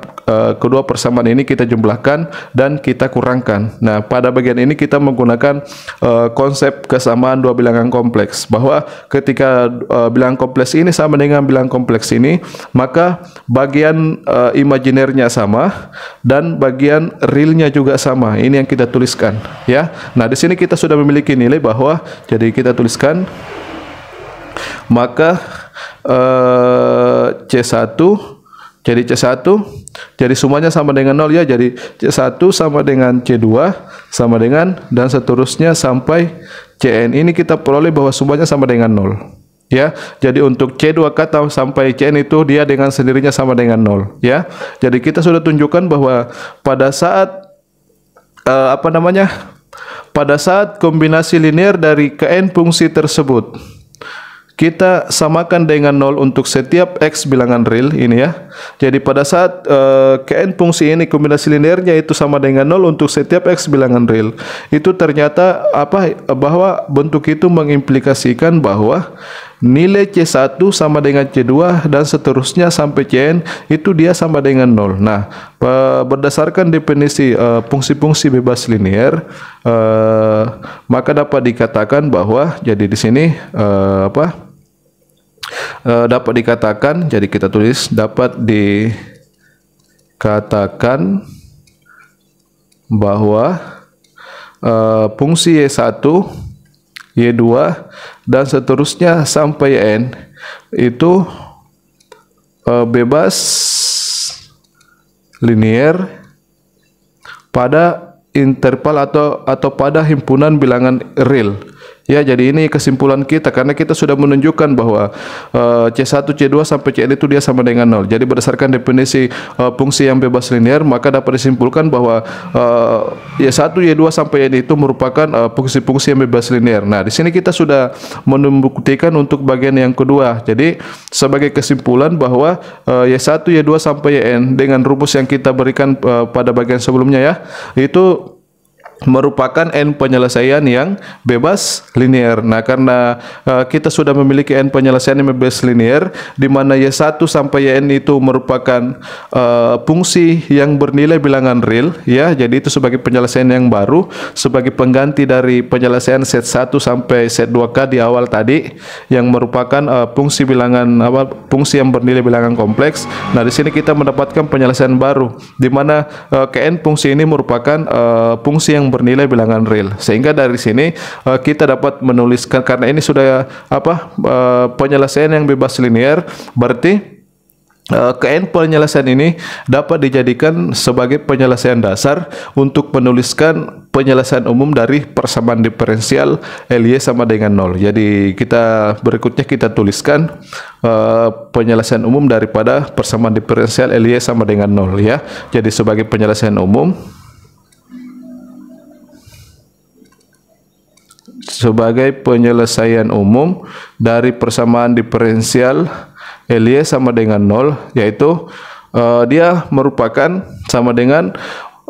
kedua persamaan ini kita jumlahkan dan kita kurangkan. Nah, pada bagian ini kita menggunakan konsep kesamaan dua bilangan kompleks, bahwa ketika bilangan kompleks ini sama dengan bilangan kompleks ini, maka bagian imajinernya sama dan bagian realnya juga sama. Ini yang kita tuliskan ya. Nah, di sini kita sudah memiliki nilai bahwa, jadi kita tuliskan maka C1 jadi C1 jadi semuanya sama dengan 0 ya. Jadi C1 sama dengan C2 sama dengan dan seterusnya sampai Cn. Ini kita peroleh bahwa semuanya sama dengan 0 ya. Jadi untuk C2K sampai Cn itu dia dengan sendirinya sama dengan 0 ya. Jadi kita sudah tunjukkan bahwa pada saat pada saat kombinasi linear dari Kn fungsi tersebut kita samakan dengan 0 untuk setiap X bilangan real ini ya. Jadi pada saat Kn fungsi ini kombinasi linearnya itu sama dengan 0 untuk setiap X bilangan real, itu ternyata bahwa bentuk itu mengimplikasikan bahwa nilai C1 sama dengan C2 dan seterusnya sampai Cn itu dia sama dengan 0. Nah, berdasarkan definisi fungsi-fungsi bebas linear, maka dapat dikatakan bahwa, jadi di sini dapat dikatakan, jadi kita tulis dapat dikatakan bahwa fungsi Y1, Y2 dan seterusnya sampai N itu bebas linear pada interval atau pada himpunan bilangan real. Ya, jadi ini kesimpulan kita karena kita sudah menunjukkan bahwa C1, C2 sampai Cn itu dia sama dengan 0. Jadi berdasarkan definisi fungsi yang bebas linear, maka dapat disimpulkan bahwa Y1, Y2 sampai N itu merupakan fungsi-fungsi yang bebas linear. Nah, di sini kita sudah membuktikan untuk bagian yang kedua. Jadi sebagai kesimpulan bahwa Y1, Y2 sampai N dengan rumus yang kita berikan pada bagian sebelumnya ya, itu merupakan n penyelesaian yang bebas linear. Nah, karena kita sudah memiliki n penyelesaian yang bebas linear, di mana Y1 sampai Yn itu merupakan fungsi yang bernilai bilangan real ya. Jadi itu sebagai penyelesaian yang baru, sebagai pengganti dari penyelesaian set 1 sampai set 2K di awal tadi yang merupakan fungsi bilangan fungsi yang bernilai bilangan kompleks. Nah, di sini kita mendapatkan penyelesaian baru di mana Kn fungsi ini merupakan fungsi yang yang bernilai bilangan real. Sehingga dari sini kita dapat menuliskan, karena ini sudah penyelesaian yang bebas linear, berarti Kn penyelesaian ini dapat dijadikan sebagai penyelesaian dasar untuk menuliskan penyelesaian umum dari persamaan diferensial Ly sama dengan 0. Jadi berikutnya kita tuliskan penyelesaian umum daripada persamaan diferensial Ly sama dengan 0 ya. Jadi sebagai penyelesaian umum, dari persamaan diferensial Ly sama dengan 0, yaitu dia merupakan sama dengan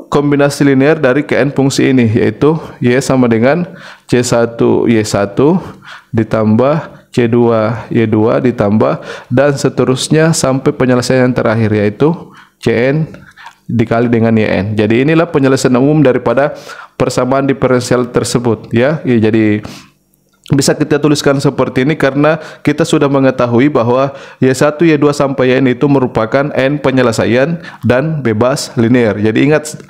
kombinasi linear dari Kn fungsi ini, yaitu Y sama dengan C1 Y1 ditambah C2 Y2 ditambah dan seterusnya sampai penyelesaian yang terakhir, yaitu Cn dikali dengan Yn. Jadi inilah penyelesaian umum daripada persamaan diferensial tersebut ya. Jadi bisa kita tuliskan seperti ini karena kita sudah mengetahui bahwa Y1, Y2 sampai Yn itu merupakan N penyelesaian dan bebas linear. Jadi ingat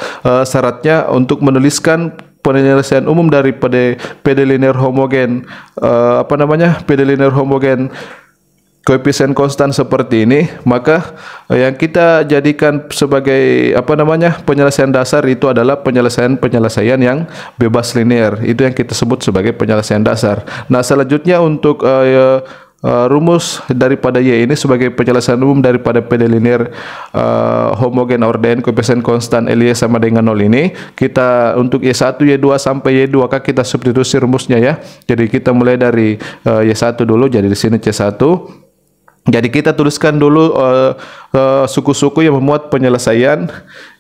syaratnya untuk menuliskan penyelesaian umum dari PD linear homogen PD linear homogen koefisien konstan seperti ini, maka yang kita jadikan sebagai penyelesaian dasar itu adalah penyelesaian yang bebas linear. Itu yang kita sebut sebagai penyelesaian dasar. Nah, selanjutnya untuk rumus daripada Y ini sebagai penyelesaian umum daripada PD linear homogen orden koefisien konstan Ly sama dengan 0 ini, kita untuk Y1, Y2 sampai Y2 kita substitusi rumusnya ya. Jadi kita mulai dari Y1 dulu, jadi di sini C1. Jadi kita tuliskan dulu suku-suku yang memuat penyelesaian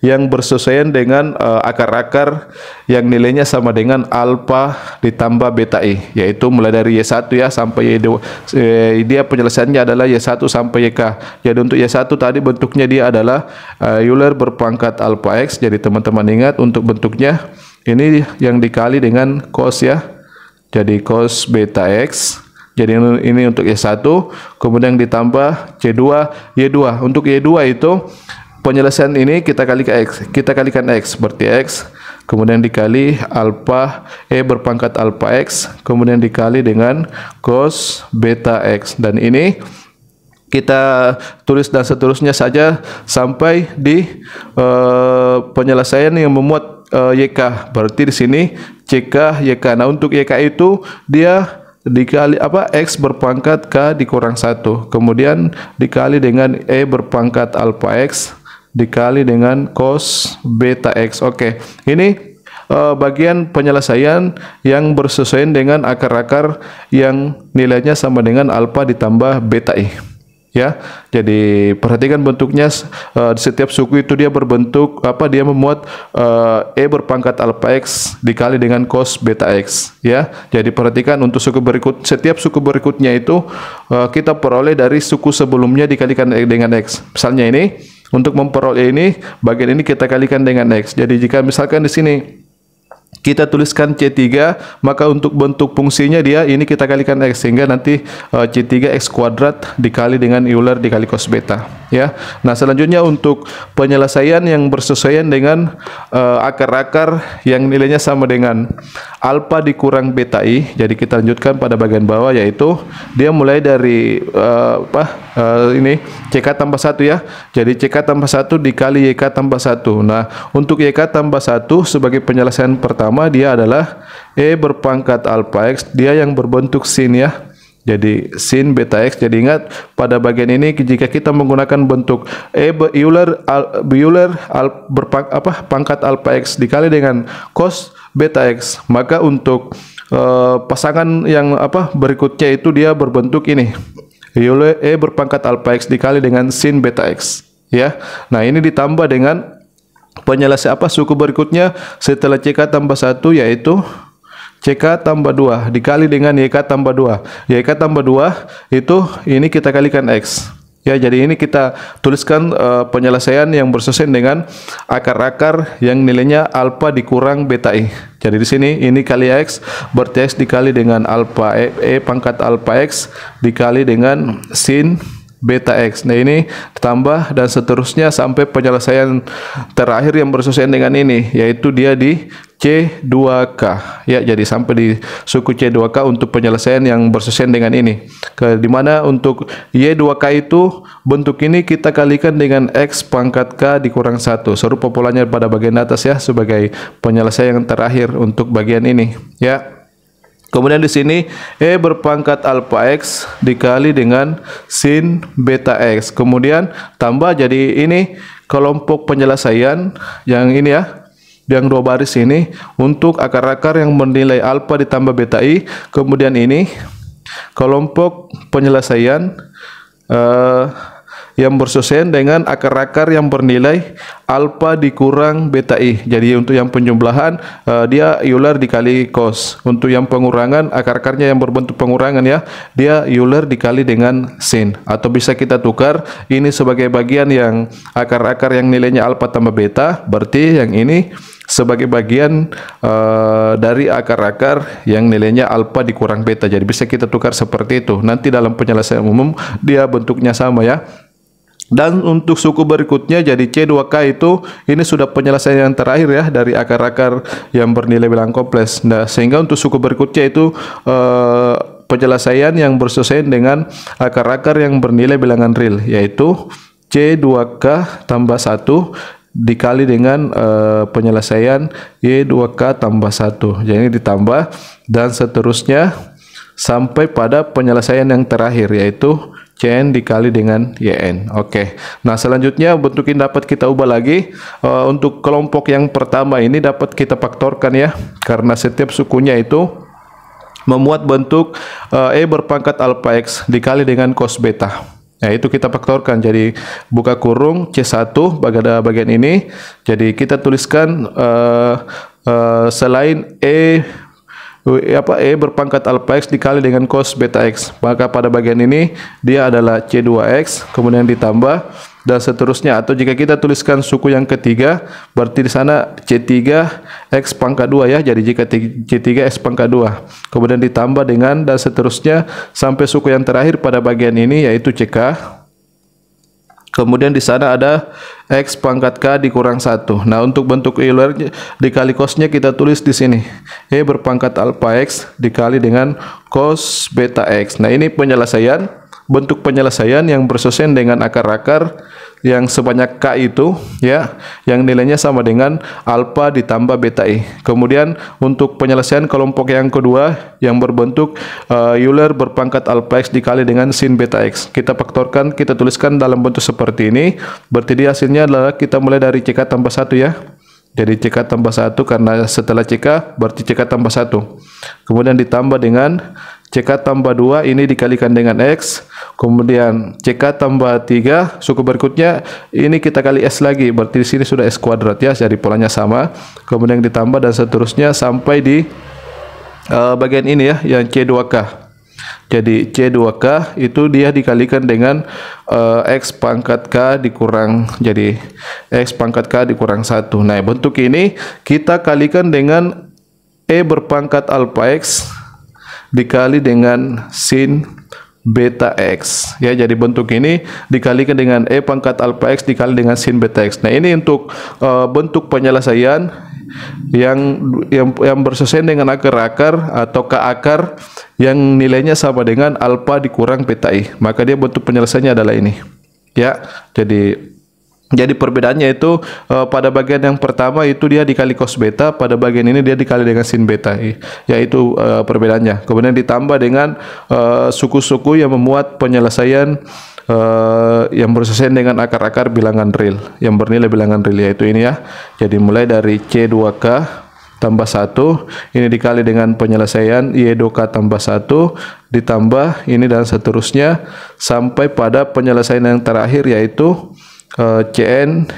yang bersesuaian dengan akar-akar yang nilainya sama dengan alfa ditambah beta I, yaitu mulai dari Y1 ya sampai Y2. Dia penyelesaiannya adalah Y1 sampai YK. Jadi untuk Y1 tadi bentuknya dia adalah Euler berpangkat alfa X. Jadi teman-teman ingat untuk bentuknya ini yang dikali dengan cos ya. Jadi cos beta X. Jadi ini untuk Y1, kemudian ditambah C2 Y2. Untuk Y2 itu penyelesaian ini kita kalikan X, berarti X, kemudian dikali alfa berpangkat alfa X, kemudian dikali dengan cos beta X, dan ini kita tulis dan seterusnya saja sampai di penyelesaian yang memuat YK. Berarti di sini CK YK. Nah, untuk YK itu dia dikali X berpangkat K dikurang 1, kemudian dikali dengan berpangkat alfa X dikali dengan cos beta X. Oke, ini bagian penyelesaian yang bersesuaian dengan akar-akar yang nilainya sama dengan alfa ditambah beta I ya. Jadi perhatikan bentuknya, di setiap suku itu dia berbentuk dia memuat berpangkat alfa X dikali dengan cos beta X ya. Jadi perhatikan untuk setiap suku berikutnya itu kita peroleh dari suku sebelumnya dikalikan dengan X. Misalnya ini, untuk memperoleh ini, bagian ini kita kalikan dengan X. Jadi jika misalkan di sini kita tuliskan C3, maka untuk bentuk fungsinya dia ini kita kalikan X, sehingga nanti C3 X kuadrat dikali dengan Euler dikali cos beta ya. Nah, selanjutnya untuk penyelesaian yang bersesuaian dengan akar-akar yang nilainya sama dengan alfa dikurang beta I. Jadi kita lanjutkan pada bagian bawah, yaitu dia mulai dari ini CK tambah 1 ya. Jadi CK tambah 1 dikali YK tambah 1. Nah, untuk YK tambah 1 sebagai penyelesaian pertama dia adalah berpangkat alfa X, dia yang berbentuk sin ya. Jadi sin beta X. Jadi ingat pada bagian ini jika kita menggunakan bentuk Euler pangkat alfa X dikali dengan cos beta X, maka untuk pasangan yang berikutnya itu dia berbentuk ini Euler berpangkat alfa X dikali dengan sin beta X ya. Nah, ini ditambah dengan penyelesaian suku berikutnya setelah CK tambah 1, yaitu CK tambah 2 dikali dengan YK tambah 2. YK tambah 2 itu ini kita kalikan X ya. Jadi ini kita tuliskan penyelesaian yang bersesuaian dengan akar-akar yang nilainya alfa dikurang beta I. Jadi di sini ini kali X, berarti X dikali dengan alfa pangkat alfa X dikali dengan sin beta X. Nah ini ditambah dan seterusnya sampai penyelesaian terakhir yang bersesuaian dengan ini, yaitu dia di C2K ya. Jadi sampai di suku C2K untuk penyelesaian yang bersesuaian dengan ini. Dimana untuk Y2K itu bentuk ini kita kalikan dengan X pangkat K dikurang 1. Serupa polanya pada bagian atas ya, sebagai penyelesaian yang terakhir untuk bagian ini ya. Kemudian di sini E berpangkat alfa X dikali dengan sin beta X. Kemudian tambah jadi ini kelompok penyelesaian yang ini ya, yang dua baris ini untuk akar-akar yang bernilai alfa ditambah beta I. Kemudian ini kelompok penyelesaian yang bersesuaian dengan akar-akar yang bernilai alfa dikurang beta I. Jadi untuk yang penjumlahan dia Euler dikali cos. Untuk yang pengurangan, akar-akarnya yang berbentuk pengurangan ya, dia Euler dikali dengan sin. Atau bisa kita tukar ini sebagai bagian yang akar-akar yang nilainya alfa tambah beta, berarti yang ini sebagai bagian dari akar-akar yang nilainya alfa dikurang beta. Jadi bisa kita tukar seperti itu. Nanti dalam penyelesaian umum dia bentuknya sama ya. Dan untuk suku berikutnya jadi C2K itu ini sudah penyelesaian yang terakhir ya dari akar-akar yang bernilai bilangan kompleks. Nah, sehingga untuk suku berikutnya itu penyelesaian yang bersesuaian dengan akar-akar yang bernilai bilangan real, yaitu C2K tambah 1 dikali dengan penyelesaian Y2K tambah 1. Jadi ditambah dan seterusnya sampai pada penyelesaian yang terakhir, yaitu Cn dikali dengan Yn. Oke. Nah, selanjutnya bentuk ini dapat kita ubah lagi. Untuk kelompok yang pertama ini dapat kita faktorkan ya, karena setiap sukunya itu memuat bentuk E berpangkat alfa X dikali dengan cos beta. Nah, itu kita faktorkan. Jadi buka kurung C1 bagian ini. Jadi kita tuliskan selain E berpangkat alfa X dikali dengan cos beta X, maka pada bagian ini dia adalah C2X, kemudian ditambah dan seterusnya. Atau jika kita tuliskan suku yang ketiga, berarti di sana C3X pangkat 2 ya. Jadi jika C3X pangkat 2 kemudian ditambah dengan dan seterusnya sampai suku yang terakhir pada bagian ini, yaitu CK. Kemudian di sana ada X pangkat K dikurang 1. Nah, untuk bentuk Euler dikali cosnya kita tulis di sini. E berpangkat alfa X dikali dengan cos beta X. Nah, ini penyelesaian, bentuk penyelesaian yang bersesuaian dengan akar-akar yang sebanyak K itu ya, yang nilainya sama dengan alfa ditambah beta I. Kemudian untuk penyelesaian kelompok yang kedua yang berbentuk Euler berpangkat alfa X dikali dengan sin beta X, kita faktorkan, kita tuliskan dalam bentuk seperti ini. Berarti dia hasilnya adalah kita mulai dari CK tambah 1 ya. Jadi CK tambah 1 karena setelah CK berarti CK tambah 1. Kemudian ditambah dengan CK tambah 2 ini dikalikan dengan X. Kemudian CK tambah 3, suku berikutnya ini kita kali S lagi, berarti di sini sudah S kuadrat ya, jadi polanya sama. Kemudian ditambah dan seterusnya sampai di bagian ini ya, yang C2K. Jadi C2K itu dia dikalikan dengan X pangkat K dikurang, jadi X pangkat K dikurang 1. Nah, bentuk ini kita kalikan dengan E berpangkat alfa X dikali dengan sin beta X ya. Jadi bentuk ini dikalikan dengan E pangkat alfa X dikali dengan sin beta X. Nah, ini untuk bentuk penyelesaian yang bersesuaian dengan akar-akar atau K-akar yang nilainya sama dengan alfa dikurang beta I. Maka dia bentuk penyelesaiannya adalah ini ya. Jadi perbedaannya itu pada bagian yang pertama itu dia dikali cos beta, pada bagian ini dia dikali dengan sin beta, yaitu perbedaannya. Kemudian ditambah dengan suku-suku yang memuat penyelesaian yang bersesuaian dengan akar-akar bilangan real, yang bernilai bilangan real, yaitu ini ya. Jadi mulai dari C2K tambah 1 ini dikali dengan penyelesaian Y2K tambah 1 ditambah ini dan seterusnya sampai pada penyelesaian yang terakhir, yaitu Cn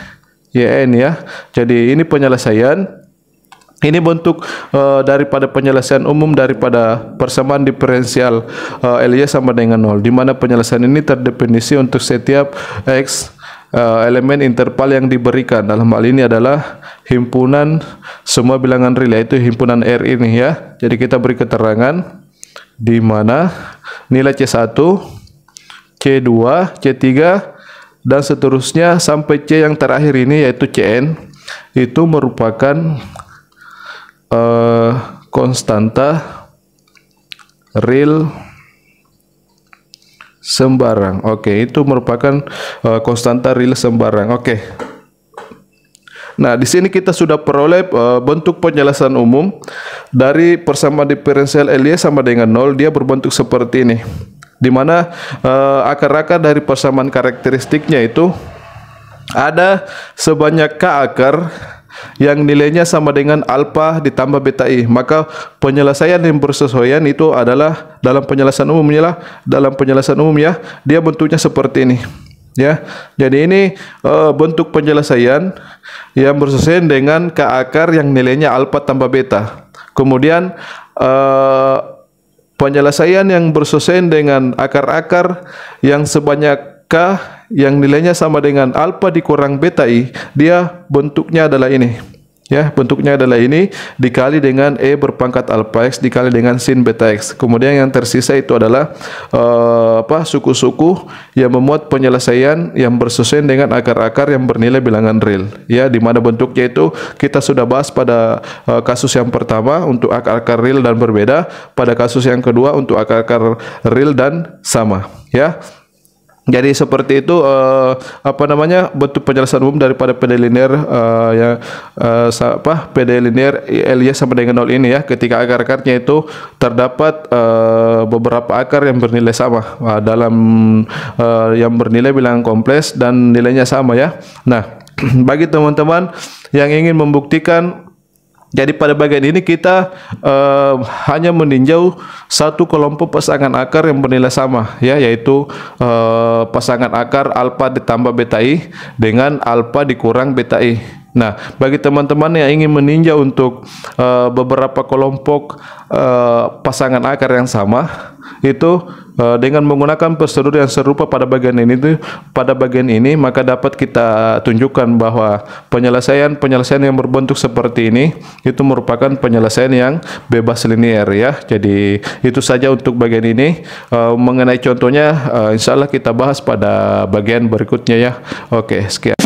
Yn ya. Jadi ini penyelesaian, ini bentuk daripada penyelesaian umum daripada persamaan diferensial Ly sama dengan 0, di mana penyelesaian ini terdefinisi untuk setiap X elemen interval yang diberikan. Dalam hal ini adalah himpunan semua bilangan real, yaitu himpunan R ini ya. Jadi kita beri keterangan di mana nilai C1, C2, C2, C3 dan seterusnya sampai C yang terakhir ini yaitu Cn, itu merupakan konstanta real sembarang. Oke, itu merupakan konstanta real sembarang. Oke. Nah, di sini kita sudah peroleh bentuk penjelasan umum dari persamaan diferensial Lie sama dengan 0, dia berbentuk seperti ini. Di mana akar-akar dari persamaan karakteristiknya itu ada sebanyak K akar yang nilainya sama dengan alfa ditambah beta I. Maka penyelesaian yang bersesuaian itu adalah dalam penjelasan umumnya dia bentuknya seperti ini. Ya, jadi ini bentuk penyelesaian yang bersesuaian dengan K akar yang nilainya alfa tambah beta. Kemudian penyelesaian yang bersesuaian dengan akar-akar yang sebanyak K yang nilainya sama dengan alfa dikurang beta I, dia bentuknya adalah ini. Ya, bentuknya adalah ini dikali dengan E berpangkat alfa X dikali dengan sin beta X. Kemudian yang tersisa itu adalah suku-suku yang memuat penyelesaian yang bersesuaian dengan akar-akar yang bernilai bilangan real. Ya, di mana bentuknya itu kita sudah bahas pada kasus yang pertama untuk akar-akar real dan berbeda, pada kasus yang kedua untuk akar-akar real dan sama. Ya. Jadi seperti itu bentuk penjelasan umum daripada PD linear PD linear Lie sama dengan 0 ini ya, ketika akar-akarnya itu terdapat beberapa akar yang bernilai sama dalam yang bernilai bilangan kompleks dan nilainya sama ya. Nah, bagi teman-teman yang ingin membuktikan, jadi pada bagian ini kita hanya meninjau satu kelompok pasangan akar yang bernilai sama ya, yaitu pasangan akar alfa ditambah beta I dengan alfa dikurang beta I. Nah, bagi teman-teman yang ingin meninjau untuk beberapa kelompok pasangan akar yang sama, itu dengan menggunakan prosedur yang serupa pada bagian ini, maka dapat kita tunjukkan bahwa penyelesaian yang berbentuk seperti ini itu merupakan penyelesaian yang bebas linear ya. Jadi itu saja untuk bagian ini. Mengenai contohnya insya Allah kita bahas pada bagian berikutnya ya. Oke, sekian.